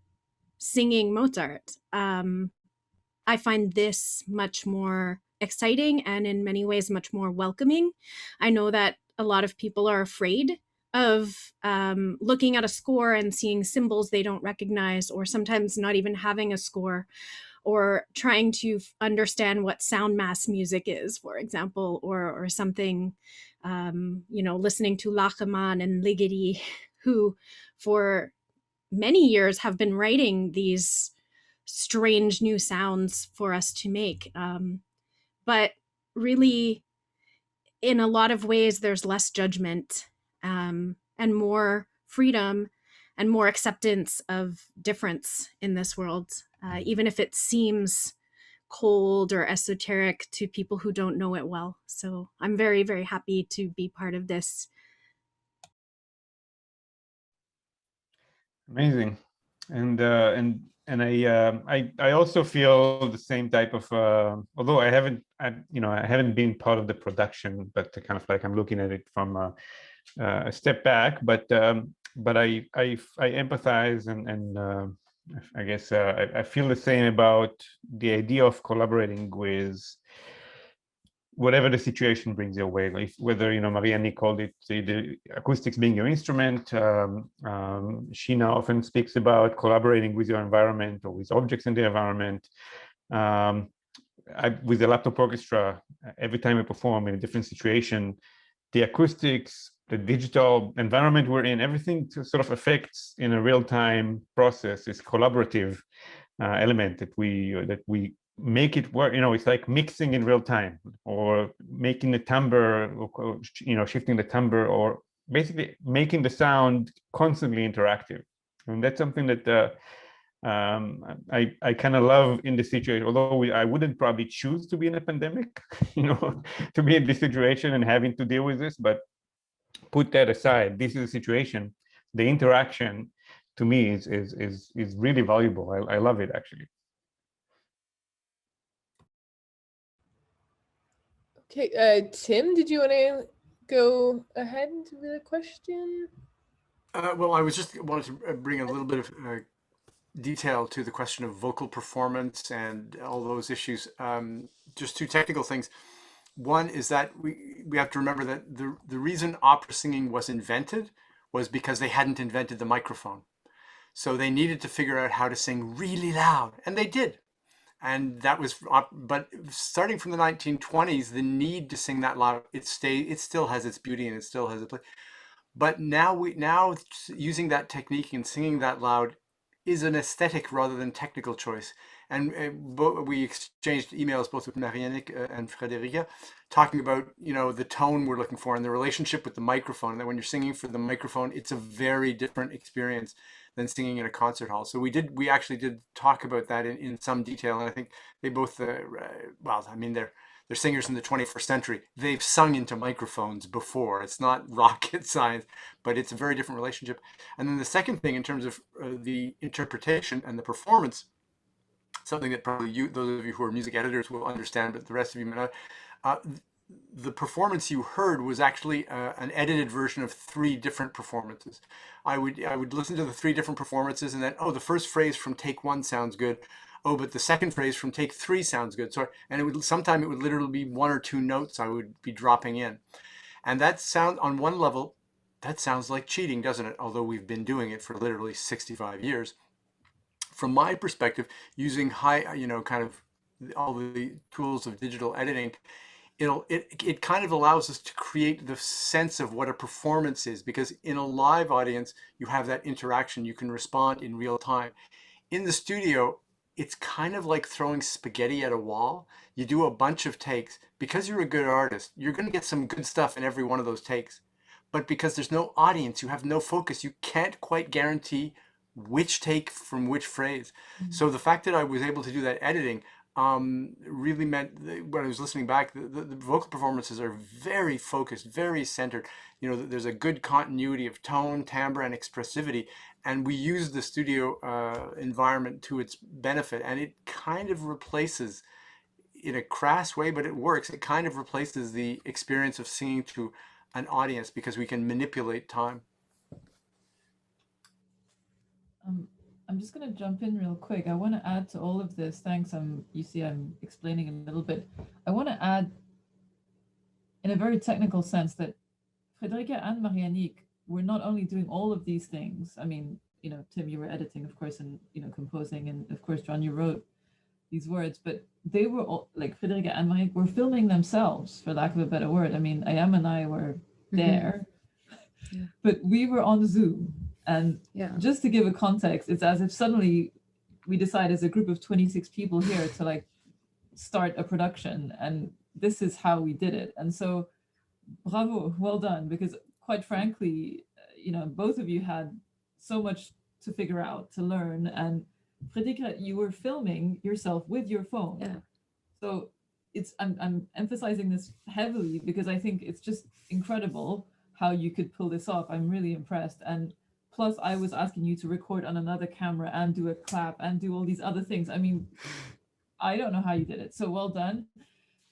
singing Mozart, I find this much more exciting and in many ways much more welcoming. I know that a lot of people are afraid of looking at a score and seeing symbols they don't recognize, or sometimes not even having a score, or trying to understand what sound mass music is, for example, or something, listening to Lachemann and Ligeti, who for many years have been writing these strange new sounds for us to make. But really, in a lot of ways, there's less judgment and more freedom and more acceptance of difference in this world, even if it seems cold or esoteric to people who don't know it well. So I'm very, very happy to be part of this. Amazing. And I also feel the same type of although I haven't been part of the production, but kind of like I'm looking at it from a step back, but I empathize and I guess I feel the same about the idea of collaborating with whatever the situation brings your way. Like whether Marianne called it the acoustics being your instrument. Sheena often speaks about collaborating with your environment or with objects in the environment. With the laptop orchestra, every time I perform in a different situation, the acoustics, the digital environment we're in, everything sort of affects in a real-time process. This collaborative element that we make it work. It's like mixing in real time, or making the timbre, or shifting the timbre, or basically making the sound constantly interactive. And that's something that I kind of love in the situation, although I wouldn't probably choose to be in a pandemic, to be in this situation and having to deal with this, but put that aside, this is a situation. the interaction to me is really valuable. I love it actually. Okay, Tim, did you want to go ahead with a question? Well, I was just wanted to bring a little bit of detail to the question of vocal performance and all those issues. Just two technical things. One is that we have to remember that the reason opera singing was invented was because they hadn't invented the microphone. So they needed to figure out how to sing really loud, and they did. And that was, but starting from the 1920s, the need to sing that loud, it still has its beauty and it still has its place. But now using that technique and singing that loud is an aesthetic rather than technical choice. And we exchanged emails both with Marianne and Frederica, talking about the tone we're looking for and the relationship with the microphone. And that when you're singing for the microphone, it's a very different experience than singing in a concert hall. So we actually did talk about that in some detail. And I think they both, well, I mean, they're singers in the 21st century. They've sung into microphones before. It's not rocket science, but it's a very different relationship. And then the second thing, in terms of the interpretation and the performance, something that probably those of you who are music editors will understand, but the rest of you may not. The performance you heard was actually an edited version of 3 different performances. I would listen to the 3 different performances, and then, oh, the first phrase from take 1 sounds good. Oh, but the second phrase from take 3 sounds good. So, and sometimes it would literally be 1 or 2 notes I would be dropping in. And that sound, on one level, that sounds like cheating, doesn't it? Although we've been doing it for literally 65 years. From my perspective, using kind of all the tools of digital editing, it kind of allows us to create the sense of what a performance is, because in a live audience, you have that interaction, you can respond in real time. In the studio, it's kind of like throwing spaghetti at a wall. You do a bunch of takes. Because you're a good artist, you're going to get some good stuff in every one of those takes. But because there's no audience, you have no focus, you can't quite guarantee which take from which phrase. Mm-hmm. So the fact that I was able to do that editing really meant that when I was listening back, the vocal performances are very focused, very centered. There's a good continuity of tone, timbre, and expressivity. And we use the studio environment to its benefit. And it kind of replaces, in a crass way, but it works, it kind of replaces the experience of singing to an audience because we can manipulate time. I'm just going to jump in real quick. I want to add to all of this. Thanks. You see, I'm explaining a little bit. I want to add, in a very technical sense, that Frederica and Marianne were not only doing all of these things. I mean, Tim, you were editing, of course, and composing, and of course, John, you wrote these words. But they were all, like Frederica and Marianne were filming themselves, for lack of a better word. I mean, Ayam and I were there, yeah. But we were on Zoom. And just to give a context, it's as if suddenly we decide as a group of 26 people here to start a production, and this is how we did it. And so bravo, well done, because quite frankly, both of you had so much to figure out, to learn. And Frederica, you were filming yourself with your phone. Yeah. So I'm emphasizing this heavily because I think it's just incredible how you could pull this off. I'm really impressed. And plus, I was asking you to record on another camera and do a clap and do all these other things. I mean, I don't know how you did it. So well done.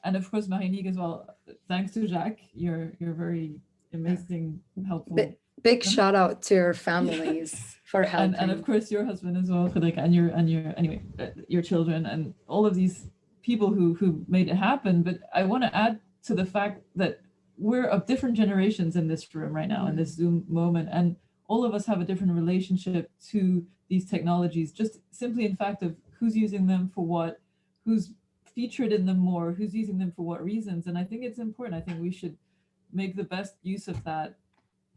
And of course, Marianne as well. Thanks to Jacques. You're very amazing, helpful. Big shout out to your families for helping. And of course, your husband as well, Frederica, and your children, and all of these people who made it happen. But I want to add to the fact that we're of different generations in this room right now, in this Zoom moment, and all of us have a different relationship to these technologies, just simply in fact of who's using them for what, who's featured in them more, who's using them for what reasons. And I think it's important. I think we should make the best use of that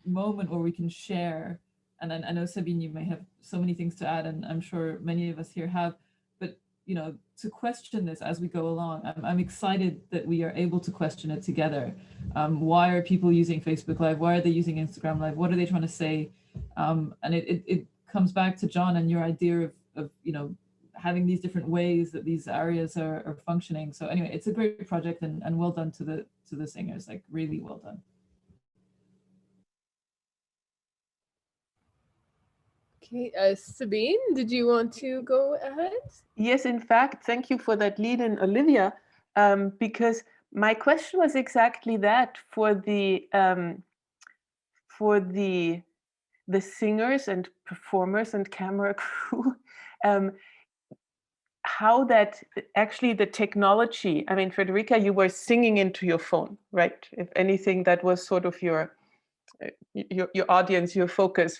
moment where we can share. And I know, Sabine, you may have so many things to add, and I'm sure many of us here have, but to question this as we go along. I'm excited that we are able to question it together. Why are people using Facebook Live? Why are they using Instagram Live? What are they trying to say? And it comes back to John and your idea of having these different ways that these areas are functioning. So anyway, it's a great project, and well done to the singers, like really well done. Okay, Sabine, did you want to go ahead? Yes, in fact, thank you for that lead in, Olivia, because my question was exactly that for the singers and performers and camera crew, how that actually the technology, I mean, Frederica, you were singing into your phone, right? If anything, that was sort of your audience, your focus,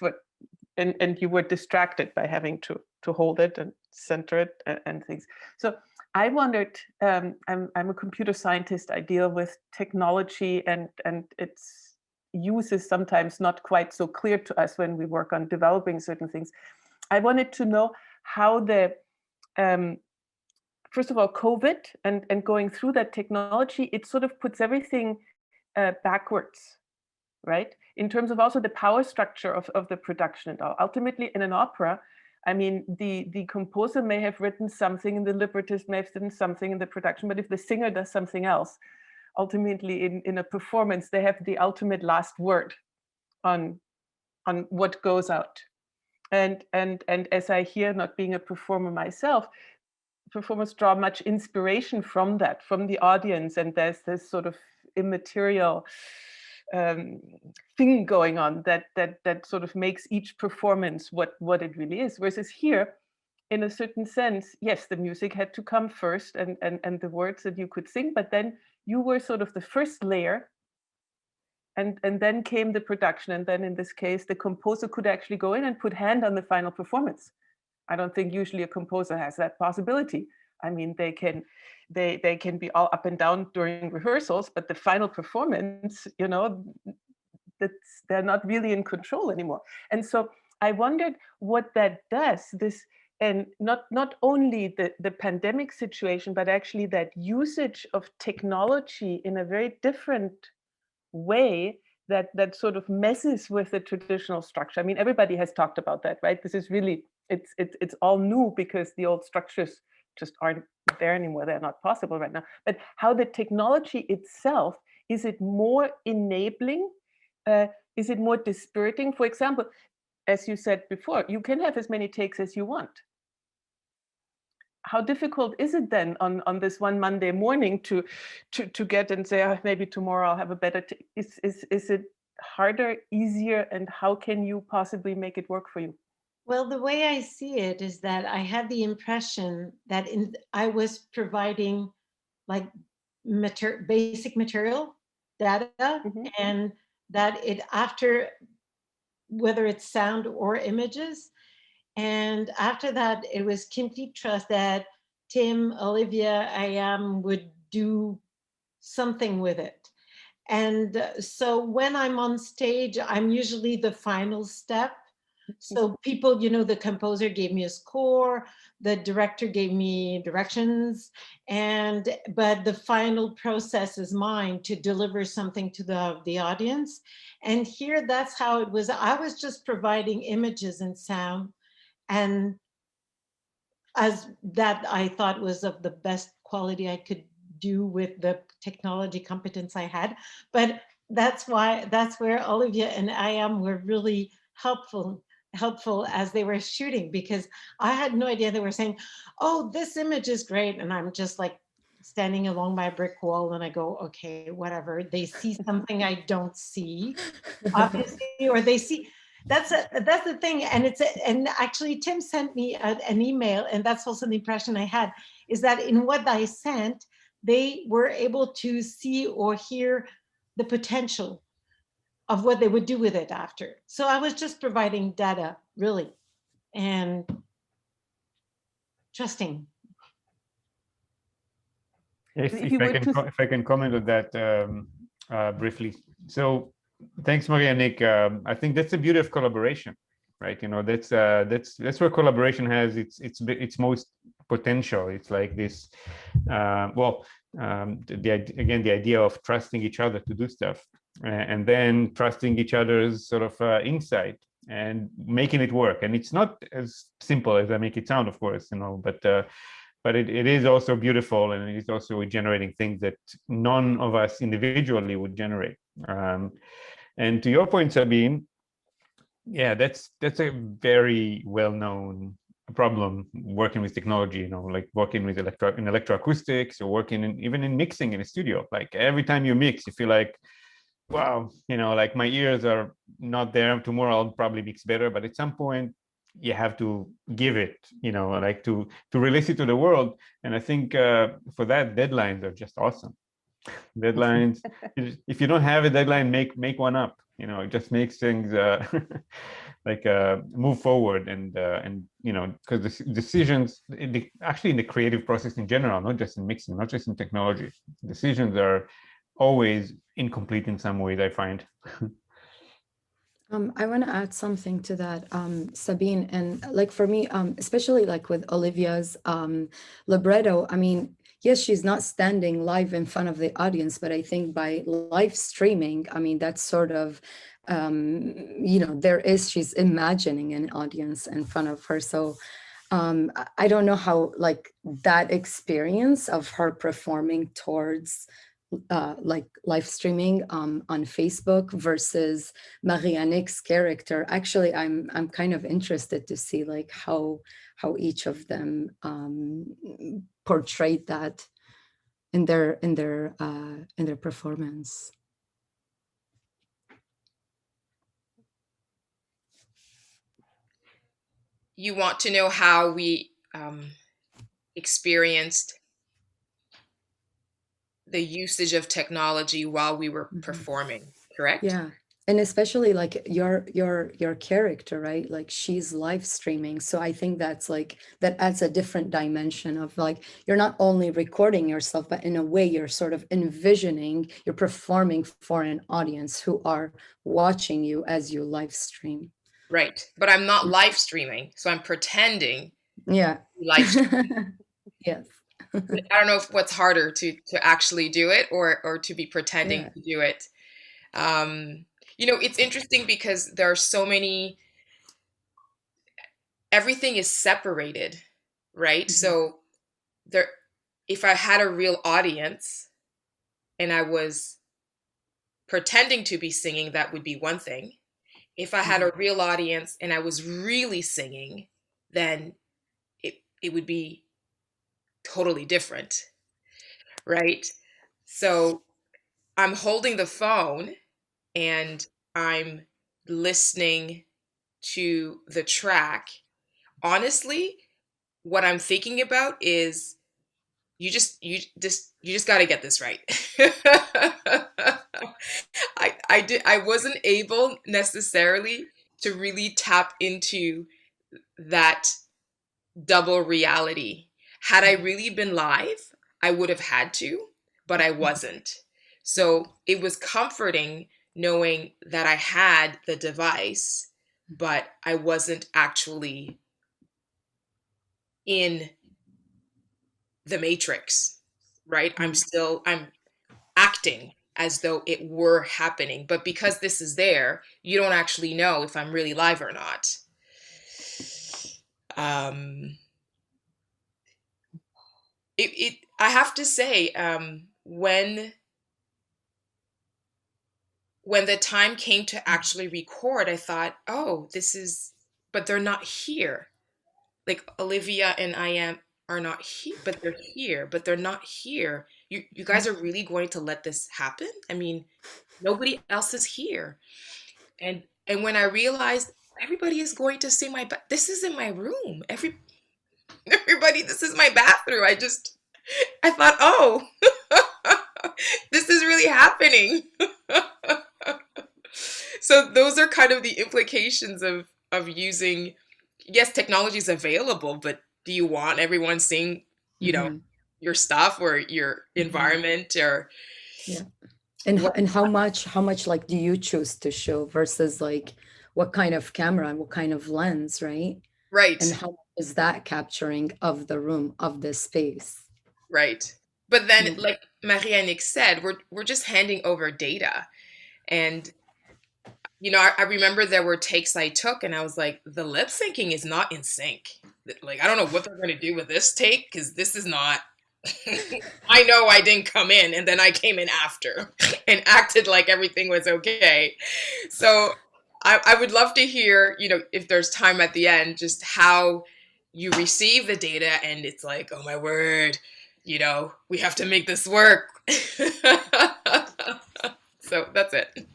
and you were distracted by having to hold it and center it and things. So I wondered, I'm a computer scientist. I deal with technology and its use is sometimes not quite so clear to us when we work on developing certain things. I wanted to know how the, first of all, COVID and going through that technology, it sort of puts everything backwards, right? In terms of also the power structure of the production and all. Ultimately, in an opera, I mean, the composer may have written something and the librettist may have written something in the production, but if the singer does something else, ultimately in a performance, they have the ultimate last word on what goes out. And as I hear, not being a performer myself, performers draw much inspiration from that, from the audience, and there's this sort of immaterial thing going on that sort of makes each performance what it really is. Versus here, in a certain sense, yes, the music had to come first and the words that you could sing, but then you were sort of the first layer, and then came the production, and then in this case, the composer could actually go in and put hand on the final performance. I don't think usually a composer has that possibility. I mean, they can be all up and down during rehearsals, but the final performance, you know, they're not really in control anymore. And so I wondered what that does, this, and not only the pandemic situation, but actually that usage of technology in a very different way that sort of messes with the traditional structure. I mean, everybody has talked about that, right? This is really, it's all new because the old structures just aren't there anymore. They're not possible right now. But how the technology itself, is it more enabling? Is it more dispiriting? For example, as you said before, you can have as many takes as you want. How difficult is it then on this one Monday morning to get and say, oh, maybe tomorrow I'll have a better take? Is it harder, easier, and how can you possibly make it work for you? Well, the way I see it is that I had the impression that I was providing like basic material, data, and that it after, whether it's sound or images, and after that, it was complete trust that Tim, Olivia, Ayam would do something with it. And so when I'm on stage, I'm usually the final step. So people, you know, the composer gave me a score, the director gave me directions, but the final process is mine to deliver something to the audience. And here, that's how it was. I was just providing images and sound, and as that I thought was of the best quality I could do with the technology competence I had. But that's where Olivia and Ayam were really helpful as they were shooting, because I had no idea. They were saying, oh, this image is great. And I'm just like standing along my brick wall and I go, okay, whatever. They see something I don't see, obviously, or they see. That's the thing. And actually Tim sent me an email, and that's also the impression I had, is that in what I sent, they were able to see or hear the potential of what they would do with it after. So I was just providing data, really, and trusting. If I can comment on that briefly. So thanks, Maria and Nick. I think that's the beauty of collaboration, right? You know, that's where collaboration has its most potential. It's like this, the idea of trusting each other to do stuff, and then trusting each other's sort of insight and making it work. And it's not as simple as I make it sound, of course, you know, but it is also beautiful, and it is also generating things that none of us individually would generate. And to your point, Sabine, Yeah, that's a very well-known problem working with technology, you know, like working with electroacoustics or working even in mixing in a studio. Like every time you mix, you feel like, wow, you know, like my ears are not there. Tomorrow I'll probably mix better, but at some point you have to give it, you know, like to release it to the world. And I think for that, deadlines are just awesome. Deadlines, if you don't have a deadline, make one up. You know, it just makes things like move forward, and you know, because the decisions actually in the creative process in general, not just in mixing, not just in technology, decisions are always incomplete in some ways, I find. I want to add something to that, Sabine, and like for me, especially like with Olivia's libretto, I mean, yes, she's not standing live in front of the audience, but I think by live streaming, I mean, that's sort of, you know, she's imagining an audience in front of her. So I don't know how like that experience of her performing towards like live streaming on Facebook versus Marianne's character. Actually, I'm kind of interested to see like how each of them portrayed that in their performance. You want to know how we experienced the usage of technology while we were performing, correct? Yeah. And especially like your character, right? Like she's live streaming. So I think that's like, that adds a different dimension of like, you're not only recording yourself, but in a way you're sort of envisioning, you're performing for an audience who are watching you as you live stream. Right. But I'm not live streaming. So I'm pretending. Yeah. Live streaming. Yes. I don't know what's harder to actually do it or to be pretending to do it. You know, it's interesting because there are so many, everything is separated, right? So there, if I had a real audience and I was pretending to be singing, that would be one thing. If I had a real audience and I was really singing, then it would be totally different, right? So I'm holding the phone and I'm listening to the track. Honestly, what I'm thinking about is you just got to get this right. I wasn't able necessarily to really tap into that double reality. Had I really been live, I would have had to, but I wasn't. So it was comforting knowing that I had the device, but I wasn't actually in the matrix, right? I'm acting as though it were happening, but because this is there, you don't actually know if I'm really live or not. I have to say, when the time came to actually record, I thought, oh, but they're not here. Like Olivia and Ayam are not here, but they're here, but they're not here. You guys are really going to let this happen? I mean, nobody else is here. And when I realized everybody is going to see this is in my room. Everybody, this is my bathroom. I thought, oh, this is really happening. So those are kind of the implications of using, yes, technology is available, but do you want everyone seeing, you know, your stuff or your environment or and how much like do you choose to show versus like what kind of camera and what kind of lens, right? Right. And how is that capturing of the room, of the space? Right. But then, like Marianne said, we're just handing over data. And, you know, I remember there were takes I took and I was like, the lip syncing is not in sync. Like, I don't know what they're going to do with this take because this is not, I know I didn't come in and then I came in after and acted like everything was okay. So I would love to hear, you know, if there's time at the end, just how you receive the data and it's like, oh my word, you know, we have to make this work. So that's it.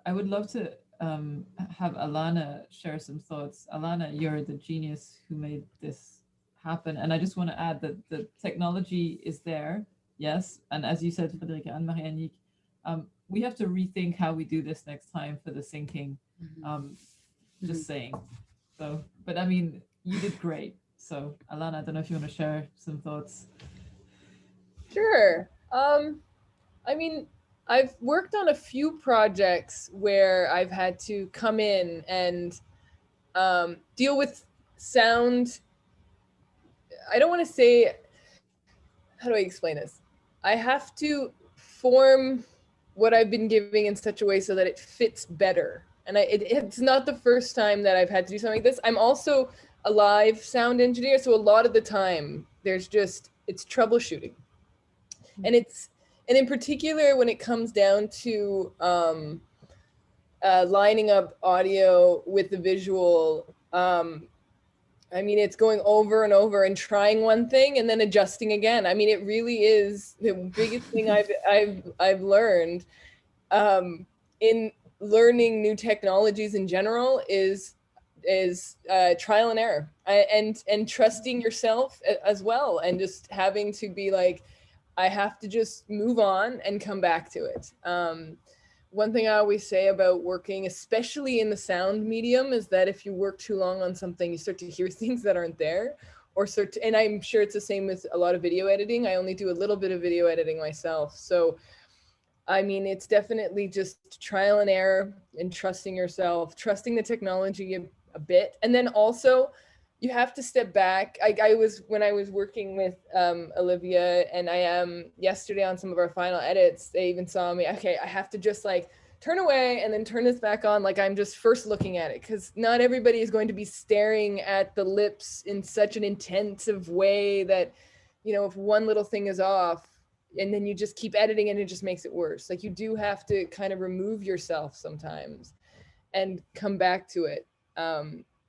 I would love to have Alana share some thoughts. Alana, you're the genius who made this happen. And I just want to add that the technology is there, yes. And as you said, Frederica and Marianne, we have to rethink how we do this next time for the syncing. Just saying. So, but I mean, you did great. So Alana, I don't know if you want to share some thoughts. Sure. I mean, I've worked on a few projects where I've had to come in and deal with sound. I don't want to say, how do I explain this? I have to form what I've been giving in such a way so that it fits better. And it's not the first time that I've had to do something like this. I'm also a live sound engineer, so a lot of the time it's troubleshooting. And in particular, when it comes down to lining up audio with the visual, I mean, it's going over and over and trying one thing and then adjusting again. I mean, it really is the biggest thing I've learned in learning new technologies in general is trial and error and trusting yourself as well, and just having to be like, I have to just move on and come back to it. One thing I always say about working, especially in the sound medium, is that if you work too long on something, you start to hear things that aren't there, and I'm sure it's the same with a lot of video editing. I only do a little bit of video editing myself. So, I mean, it's definitely just trial and error and trusting yourself, trusting the technology a bit. And then also, you have to step back. When I was working with Olivia and Ayam yesterday on some of our final edits, they even saw me, okay, I have to just like turn away and then turn this back on. Like I'm just first looking at it, because not everybody is going to be staring at the lips in such an intensive way that, you know, if one little thing is off and then you just keep editing and it just makes it worse. Like you do have to kind of remove yourself sometimes and come back to it.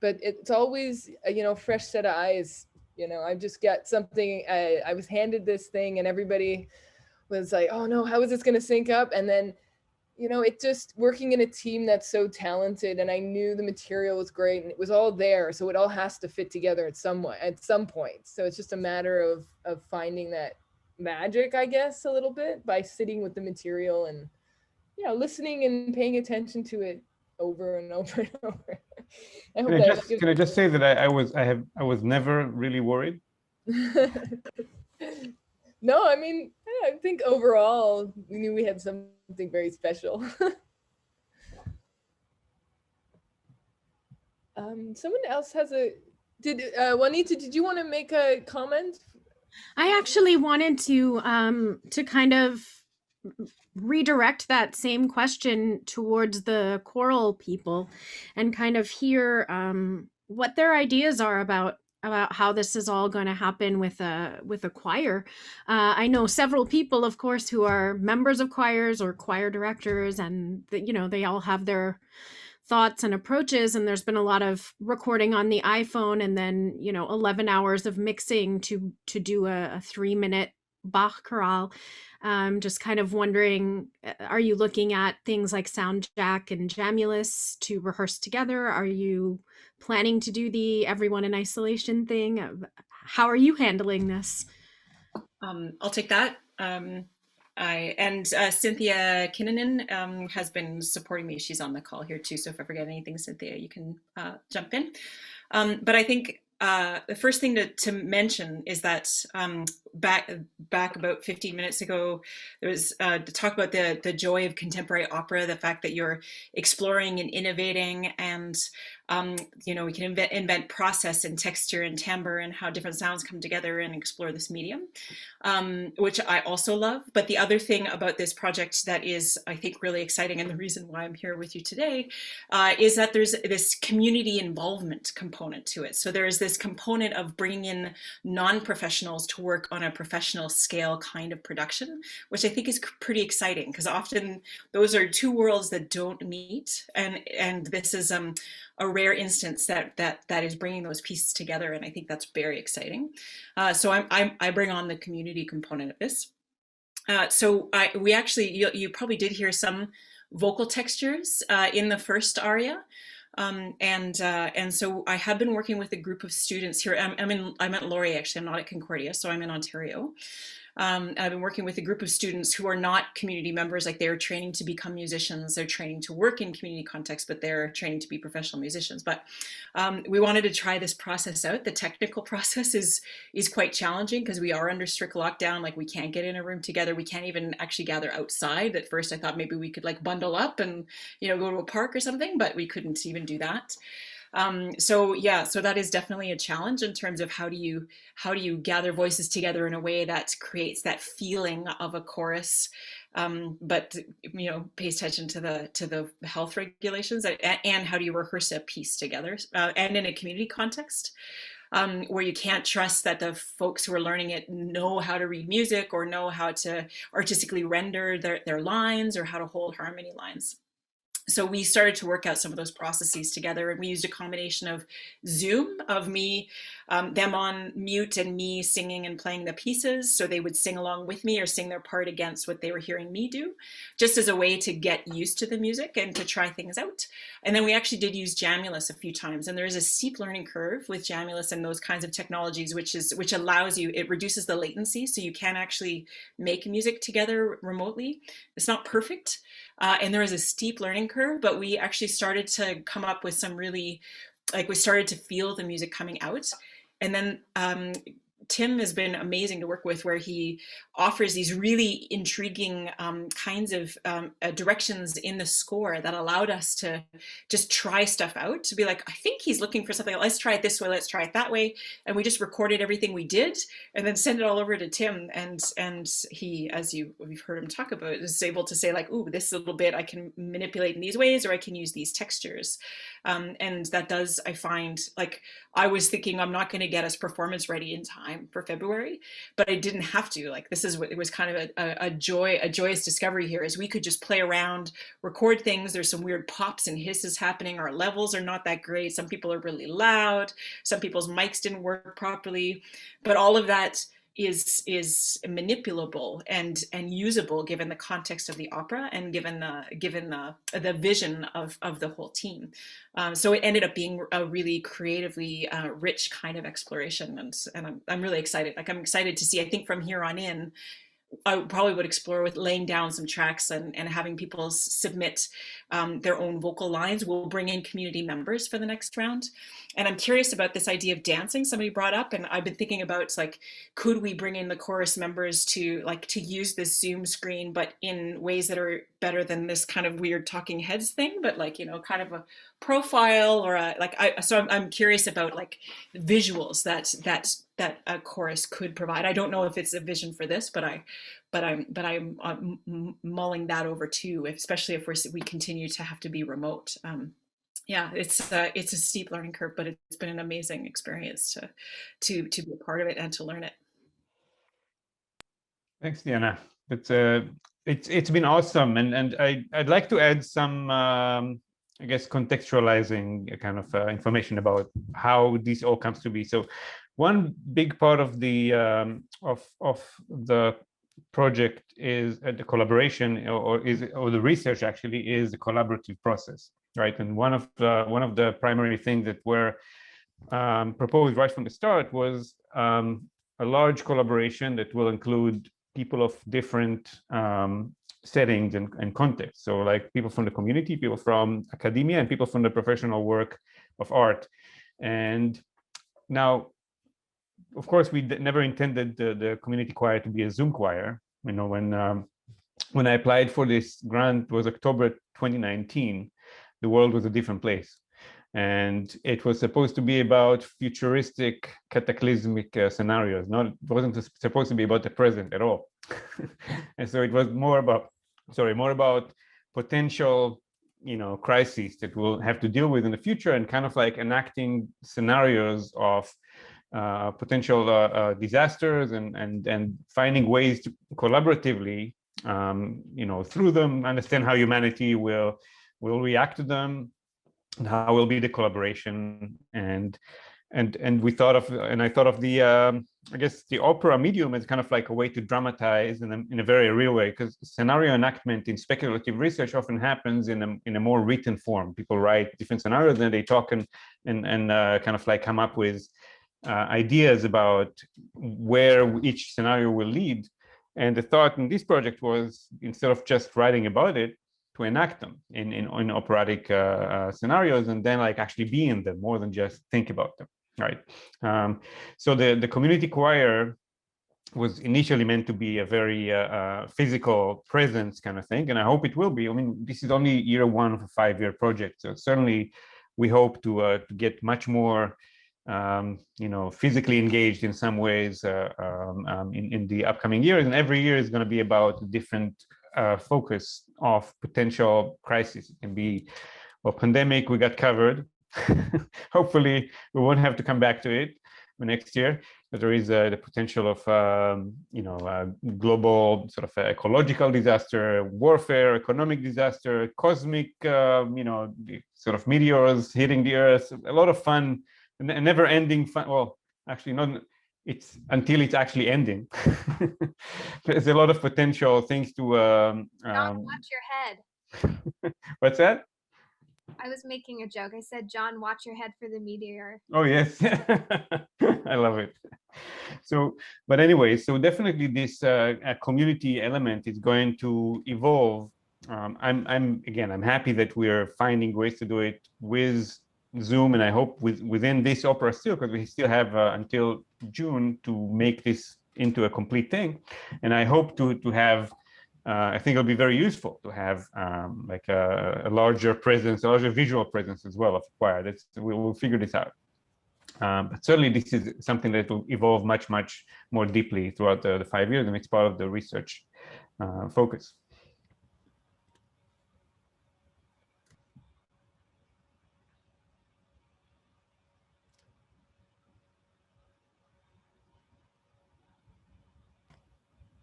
But it's always, you know, fresh set of eyes. You know, I just got something, I was handed this thing and everybody was like, oh no, how is this going to sync up? And then, you know, it just working in a team that's so talented, and I knew the material was great and it was all there. So it all has to fit together at some point. So it's just a matter of finding that magic, I guess, a little bit by sitting with the material and, you know, listening and paying attention to it over and over and over. Can I just say that I was never really worried? No, I mean, I think overall we knew we had something very special. Someone else has Juanita, did you want to make a comment? I actually wanted to kind of redirect that same question towards the choral people and kind of hear what their ideas are about how this is all going to happen with a choir. I know several people, of course, who are members of choirs or choir directors, and you know, they all have their thoughts and approaches, and there's been a lot of recording on the iPhone and then, you know, 11 hours of mixing to do a 3-minute Bach chorale. Just kind of wondering, are you looking at things like Soundjack and Jamulus to rehearse together? Are you planning to do the everyone in isolation thing? How are you handling this? I'll take that. Cynthia Kinnunen has been supporting me. She's on the call here too. So if I forget anything, Cynthia, you can jump in. But I think the first thing to mention is that back about 15 minutes ago, there was talk about the joy of contemporary opera, the fact that you're exploring and innovating, and you know, we can invent process and texture and timbre and how different sounds come together and explore this medium, which I also love. But the other thing about this project that is, I think, really exciting, and the reason why I'm here with you today, is that there's this community involvement component to it. So there is this component of bringing in non-professionals to work on on a professional scale kind of production, which I think is pretty exciting, because often those are two worlds that don't meet, and this is a rare instance that is bringing those pieces together, and I think that's very exciting. So I bring on the community component of this. So we actually, you probably did hear some vocal textures in the first aria. And so I have been working with a group of students here. I'm at Laurier, actually. I'm not at Concordia, so I'm in Ontario. I've been working with a group of students who are not community members, like they're training to become musicians, they're training to work in community context, but they're training to be professional musicians. But we wanted to try this process out. The technical process is quite challenging because we are under strict lockdown. Like, we can't get in a room together. We can't even actually gather outside. At first I thought maybe we could like bundle up and, you know, go to a park or something, but we couldn't even do that. So that is definitely a challenge in terms of how do you gather voices together in a way that creates that feeling of a chorus, but you know, pays attention to the health regulations, and how do you rehearse a piece together and in a community context. Where you can't trust that the folks who are learning it know how to read music or know how to artistically render their lines or how to hold harmony lines. So we started to work out some of those processes together, and we used a combination of Zoom, of me, them on mute and me singing and playing the pieces, so they would sing along with me or sing their part against what they were hearing me do, just as a way to get used to the music and to try things out. And then we actually did use Jamulus a few times, and there is a steep learning curve with Jamulus and those kinds of technologies, which allows you, it reduces the latency, so you can actually make music together remotely. It's not perfect. And there is a steep learning curve, but we actually started to come up with some really, like, we started to feel the music coming out. And then Tim has been amazing to work with, where he offers these really intriguing kinds of directions in the score that allowed us to just try stuff out, to be like, I think he's looking for something, let's try it this way, let's try it that way. And we just recorded everything we did and then send it all over to Tim. And he, as we've heard him talk about, is able to say like, ooh, this little bit I can manipulate in these ways, or I can use these textures. And that does, I find, like, I was thinking I'm not going to get us performance ready in time for February, but I didn't have to. Like, this is what it was kind of a joyous discovery here, is we could just play around, record things. There's some weird pops and hisses happening. Our levels are not that great. Some people are really loud. Some people's mics didn't work properly, but all of that is manipulable and usable given the context of the opera and given the vision of the whole team. So it ended up being a really creatively rich kind of exploration, and I'm really excited. Like, I'm excited to see. I think from here on in, I probably would explore with laying down some tracks and having people submit their own vocal lines. We'll bring in community members for the next round. And I'm curious about this idea of dancing somebody brought up, and I've been thinking about, like, could we bring in the chorus members to use this Zoom screen, but in ways that are better than this kind of weird talking heads thing, but like, you know, kind of a profile or I'm curious about like visuals that a chorus could provide. I don't know if it's a vision for this, but I'm mulling that over too, especially if we continue to have to be remote. Yeah, it's a steep learning curve, but it's been an amazing experience to be a part of it and to learn it. Thanks, Diana. It's been awesome, and I'd like to add some I guess contextualizing kind of information about how this all comes to be. So one big part of the project is the collaboration, or the research actually is the collaborative process, right? And one of the primary things that were proposed right from the start was a large collaboration that will include people of different settings and contexts. So like people from the community, people from academia, and people from the professional work of art. And now, of course, we never intended the community choir to be a Zoom choir. You know, when I applied for this grant, it was October 2019, the world was a different place. And it was supposed to be about futuristic, cataclysmic scenarios. It wasn't supposed to be about the present at all. And so it was more about potential, you know, crises that we'll have to deal with in the future, and kind of like enacting scenarios of potential disasters and finding ways to collaboratively, through them, understand how humanity will react to them, and how will be the collaboration. And we thought of, and I thought of the I guess the opera medium as kind of like a way to dramatize in a very real way, because scenario enactment in speculative research often happens in a more written form. People write different scenarios and they talk and kind of like come up with ideas about where each scenario will lead. And the thought in this project was, instead of just writing about it, to enact them in operatic scenarios, and then like actually be in them more than just think about them, right? So the community choir was initially meant to be a very physical presence kind of thing, and I hope it will be. I mean, this is only year one of a 5-year project, so certainly we hope to get much more physically engaged in some ways in the upcoming years, and every year is going to be about a different focus of potential crisis. It can be, well, pandemic, we got covered. Hopefully we won't have to come back to it next year, but there is the potential of global sort of ecological disaster, warfare, economic disaster, cosmic sort of meteors hitting the earth. A lot of fun, and never-ending fun. Well, actually not. It's until it's actually ending. There's a lot of potential things to John, watch your head. What's that? I was making a joke. I said, John, watch your head for the meteor. Oh, yes. I love it. So, but anyway, so definitely this community element is going to evolve. I'm happy that we're finding ways to do it with Zoom, and I hope within this opera still, because we still have until June to make this into a complete thing. And I hope to have, I think it'll be very useful to have like a larger presence, a larger visual presence as well of choir. We'll figure this out. But certainly this is something that will evolve much, much more deeply throughout the 5 years, and it's part of the research focus.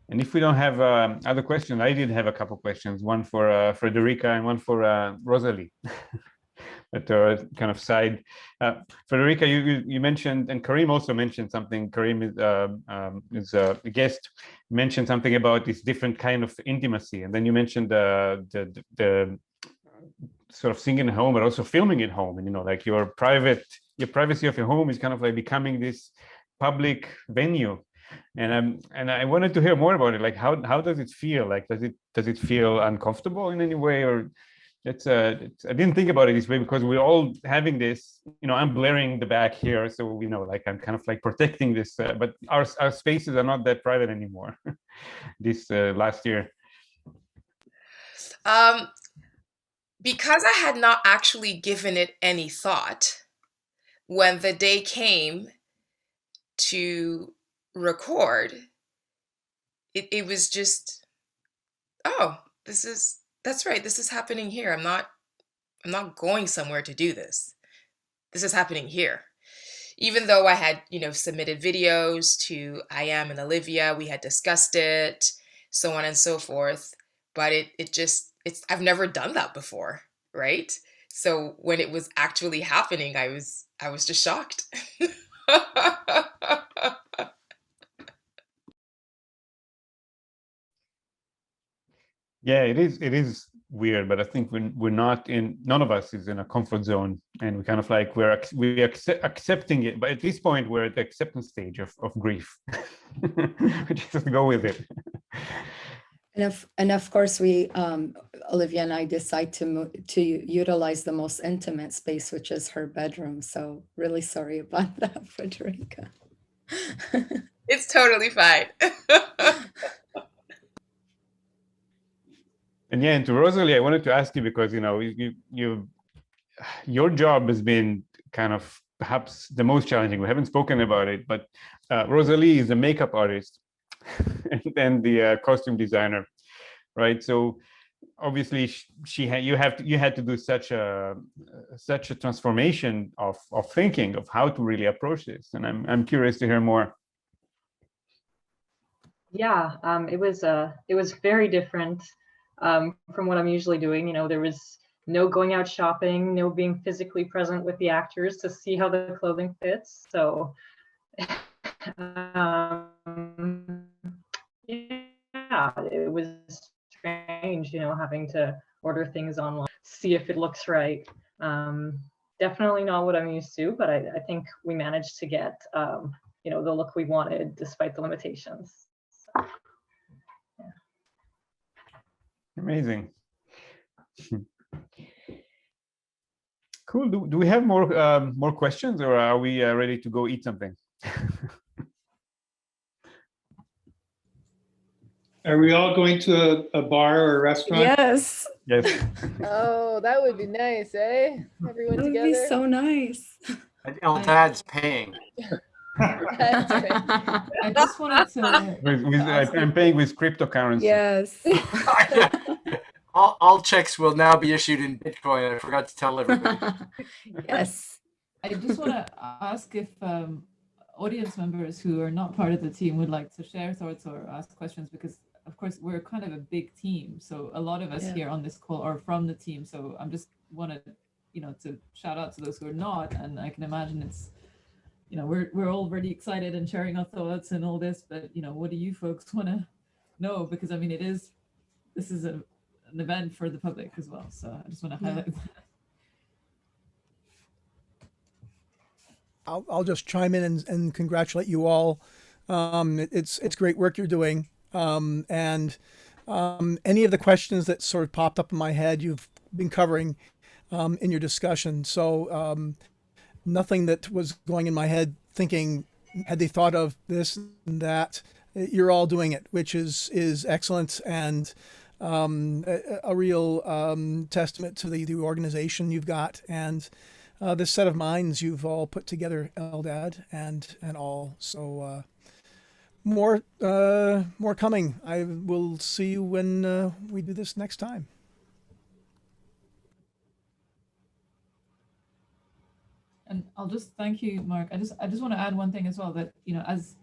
And if we don't have other questions, I did have a couple questions, one for Frederica and one for Rosalie. That are kind of side. Frederica, you mentioned, and Karim also mentioned something. Karim is a guest, mentioned something about this different kind of intimacy, and then you mentioned the sort of singing at home, but also filming at home, and like your privacy of your home is kind of like becoming this public venue. And I wanted to hear more about it. Like, how does it feel? Like, does it feel uncomfortable in any way, or I didn't think about it this way, because we're all having this. I'm blaring the back here, so like I'm kind of like protecting this. But our spaces are not that private anymore. This last year. Because I had not actually given it any thought, when the day came to record, it was just, oh, that's right, this is happening here. I'm not going somewhere to do this. This is happening here. Even though I had, submitted videos to Ayam and Olivia, we had discussed it, so on and so forth, but I've never done that before, right? So when it was actually happening, I was just shocked. Yeah, it is weird, but I think none of us is in a comfort zone, and we kind of like we're accepting it. But at this point, we're at the acceptance stage of grief. We just go with it. And of course, we, Olivia and I, decide to utilize the most intimate space, which is her bedroom. So really sorry about that, Frederica. It's totally fine. And yeah, and to Rosalie, I wanted to ask you, because your job has been kind of perhaps the most challenging. We haven't spoken about it, but Rosalie is a makeup artist and the costume designer, right? So obviously you had to do such a transformation of thinking of how to really approach this, and I'm curious to hear more. Yeah, it was very different from what I'm usually doing. You know, there was no going out shopping, no being physically present with the actors to see how the clothing fits. So yeah, it was strange, you know, having to order things online, see if it looks right. Definitely not what I'm used to, but I think we managed to get, you know, the look we wanted despite the limitations. So, yeah. Amazing. Cool. Do we have more questions, or are we ready to go eat something? Are we all going to a bar or a restaurant? Yes. Yes. Oh, that would be nice, eh? Everyone That would together. be so nice. And Eldad's paying. That's right. I just wanted to. I'm paying with cryptocurrency. Yes. All checks will now be issued in Bitcoin. I forgot to tell everybody. Yes. I just want to ask if audience members who are not part of the team would like to share thoughts or ask questions, because of course we're kind of a big team, so a lot of us here on this call are from the team. So I'm just wanted, you know, to shout out to those who are not, and I can imagine it's, you know, we're all really excited and sharing our thoughts and all this, but you know, what do you folks want to know? Because I mean, this is an event for the public as well, so I just want to highlight that. I'll just chime in and congratulate you all. It's great work you're doing. And any of the questions that sort of popped up in my head, you've been covering in your discussion. So nothing that was going in my head thinking, had they thought of this and that? You're all doing it, which is excellent, and a real testament to the organization you've got, and this set of minds you've all put together, Eldad and all. So more coming. I will see you when we do this next time. And I'll just thank you, Mark. I just want to add one thing as well, that, you know, as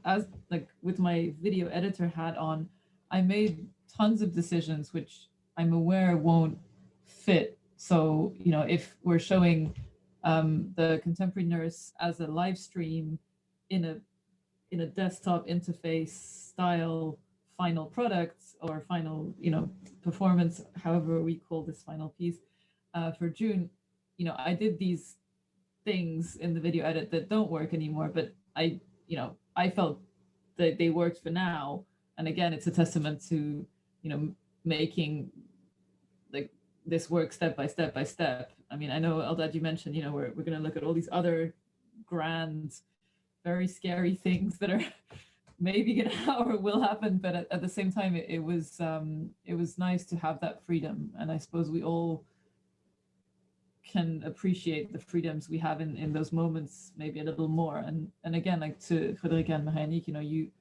like with my video editor hat on, I made tons of decisions which I'm aware won't fit. So, you know, if we're showing the Contemporary Nurse as a live stream in a desktop interface style final product or final, you know, performance, however we call this final piece for June, you know, I did these things in the video edit that don't work anymore, but I felt that they worked for now. And again, it's a testament to, you know, making like this work step by step by step. I mean, I know, Eldad, you mentioned, you know, we're going to look at all these other grand, very scary things that are maybe going to or will happen, but at the same time, it was nice to have that freedom. And I suppose we all can appreciate the freedoms we have in those moments maybe a little more. And again, like to Frederica and Marianique, you know, you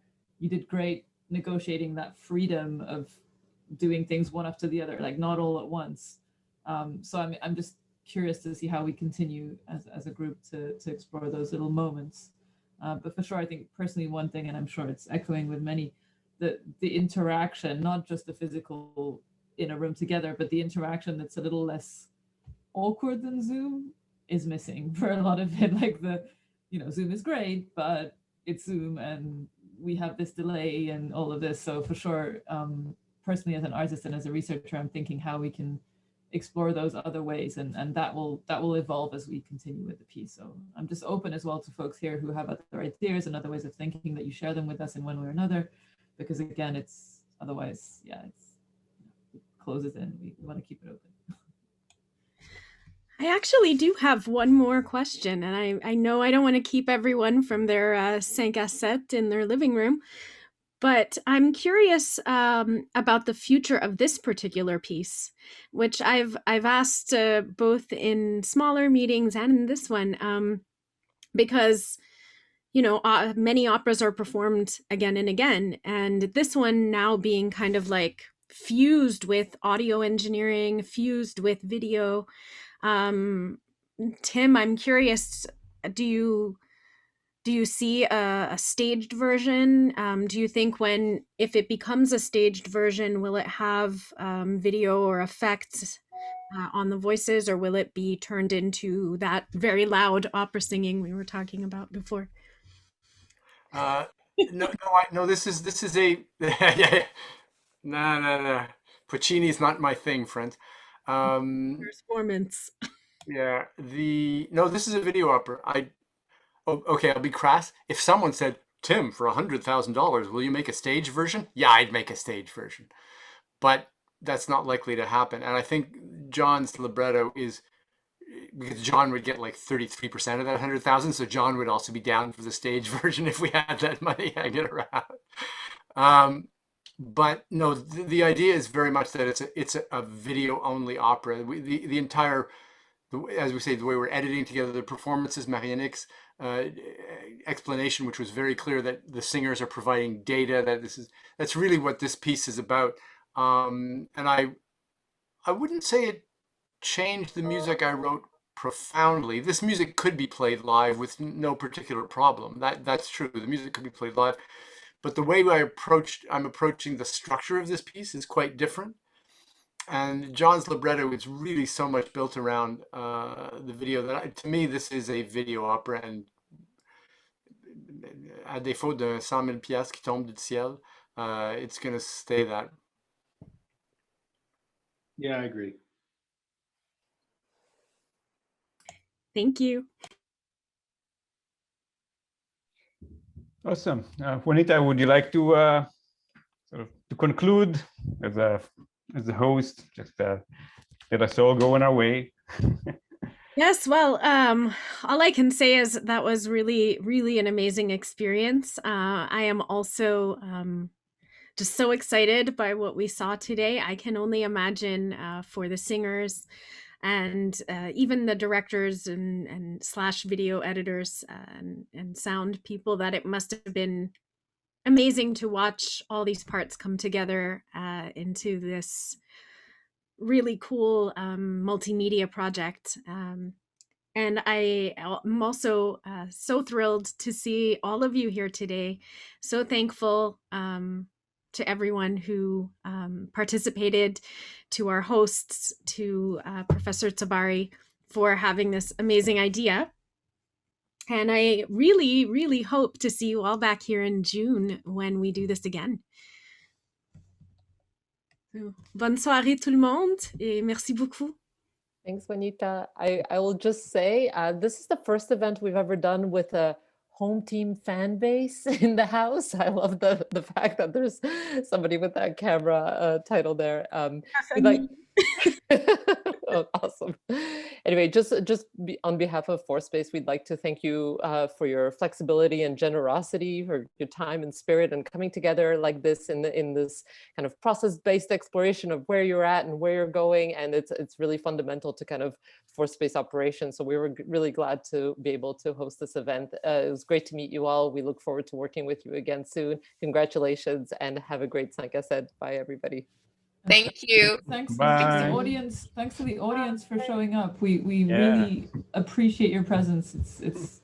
did great negotiating that freedom of doing things one after the other, like not all at once. So I'm just curious to see how we continue as a group to explore those little moments. But for sure, I think personally one thing, and I'm sure it's echoing with many, the interaction, not just the physical in a room together, but the interaction that's a little less awkward than Zoom is missing for a lot of it. Like Zoom is great, but it's Zoom and we have this delay and all of this. So for sure, personally as an artist and as a researcher, I'm thinking how we can explore those other ways, and that will evolve as we continue with the piece. So I'm just open as well to folks here who have other ideas and other ways of thinking, that you share them with us in one way or another, because again, it's otherwise, it closes in. We want to keep it open. I actually do have one more question, and I know I don't want to keep everyone from their 5 à 7 in their living room, but I'm curious about the future of this particular piece, which I've asked both in smaller meetings and in this one, because, you know, many operas are performed again and again, and this one now being kind of like fused with audio engineering, fused with video. Tim, I'm curious, do you see a staged version? Do you think if it becomes a staged version, will it have video or effects on the voices, or will it be turned into that very loud opera singing we were talking about before? No, this is a yeah. No. Puccini's not my thing, friend. Performance. Yeah, this is a video opera. Okay, I'll be crass. If someone said, Tim, for $100,000, will you make a stage version? Yeah, I'd make a stage version. But that's not likely to happen. And I think John's libretto is, because John would get like 33% of that 100,000, so John would also be down for the stage version if we had that money hanging around. But no, the idea is very much that it's a video only opera. The entire, as we say, the way we're editing together the performances, Marianne's explanation, which was very clear that the singers are providing data, that's really what this piece is about. And I wouldn't say it changed the music I wrote profoundly. This music could be played live with no particular problem. That's true. The music could be played live. But the way I'm approaching the structure of this piece is quite different. And John's libretto is really so much built around the video that to me, this is a video opera. And à défaut de 100,000 piastres qui tombent du ciel, it's going to stay that. Yeah, I agree. Thank you. Awesome. Juanita, would you like to sort of to conclude as a host, just let us all go on our way? Yes, well, all I can say is that was really, really an amazing experience. I am also just so excited by what we saw today. I can only imagine for the singers and even the directors and slash video editors and sound people, that it must have been amazing to watch all these parts come together into this really cool multimedia project. And I am also so thrilled to see all of you here today. So thankful to everyone who participated, to our hosts, to Professor Tsabary for having this amazing idea. And I really, really hope to see you all back here in June when we do this again. So, bonne soirée tout le monde et merci beaucoup. Thanks, Juanita. I will just say, this is the first event we've ever done with a home team fan base in the house. I love the fact that there's somebody with that camera title there. We'd like oh, awesome. Anyway, just on behalf of ForSpace, we'd like to thank you for your flexibility and generosity, for your time and spirit, and coming together like this in this kind of process-based exploration of where you're at and where you're going. And it's really fundamental to kind of ForSpace operations. So we were really glad to be able to host this event. It was great to meet you all. We look forward to working with you again soon. Congratulations and have a great 5 Ed. Bye, everybody. Thank you. Thanks to Bye. the audience. Thanks to the audience for showing up. We really appreciate your presence. It's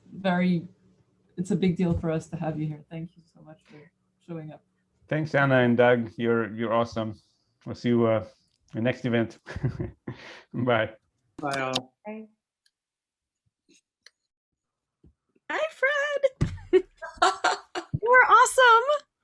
a big deal for us to have you here. Thank you so much for showing up. Thanks, Anna and Doug. You're awesome. We'll see you in the next event. Bye. Bye all. Bye. Hi, Fred. You were awesome.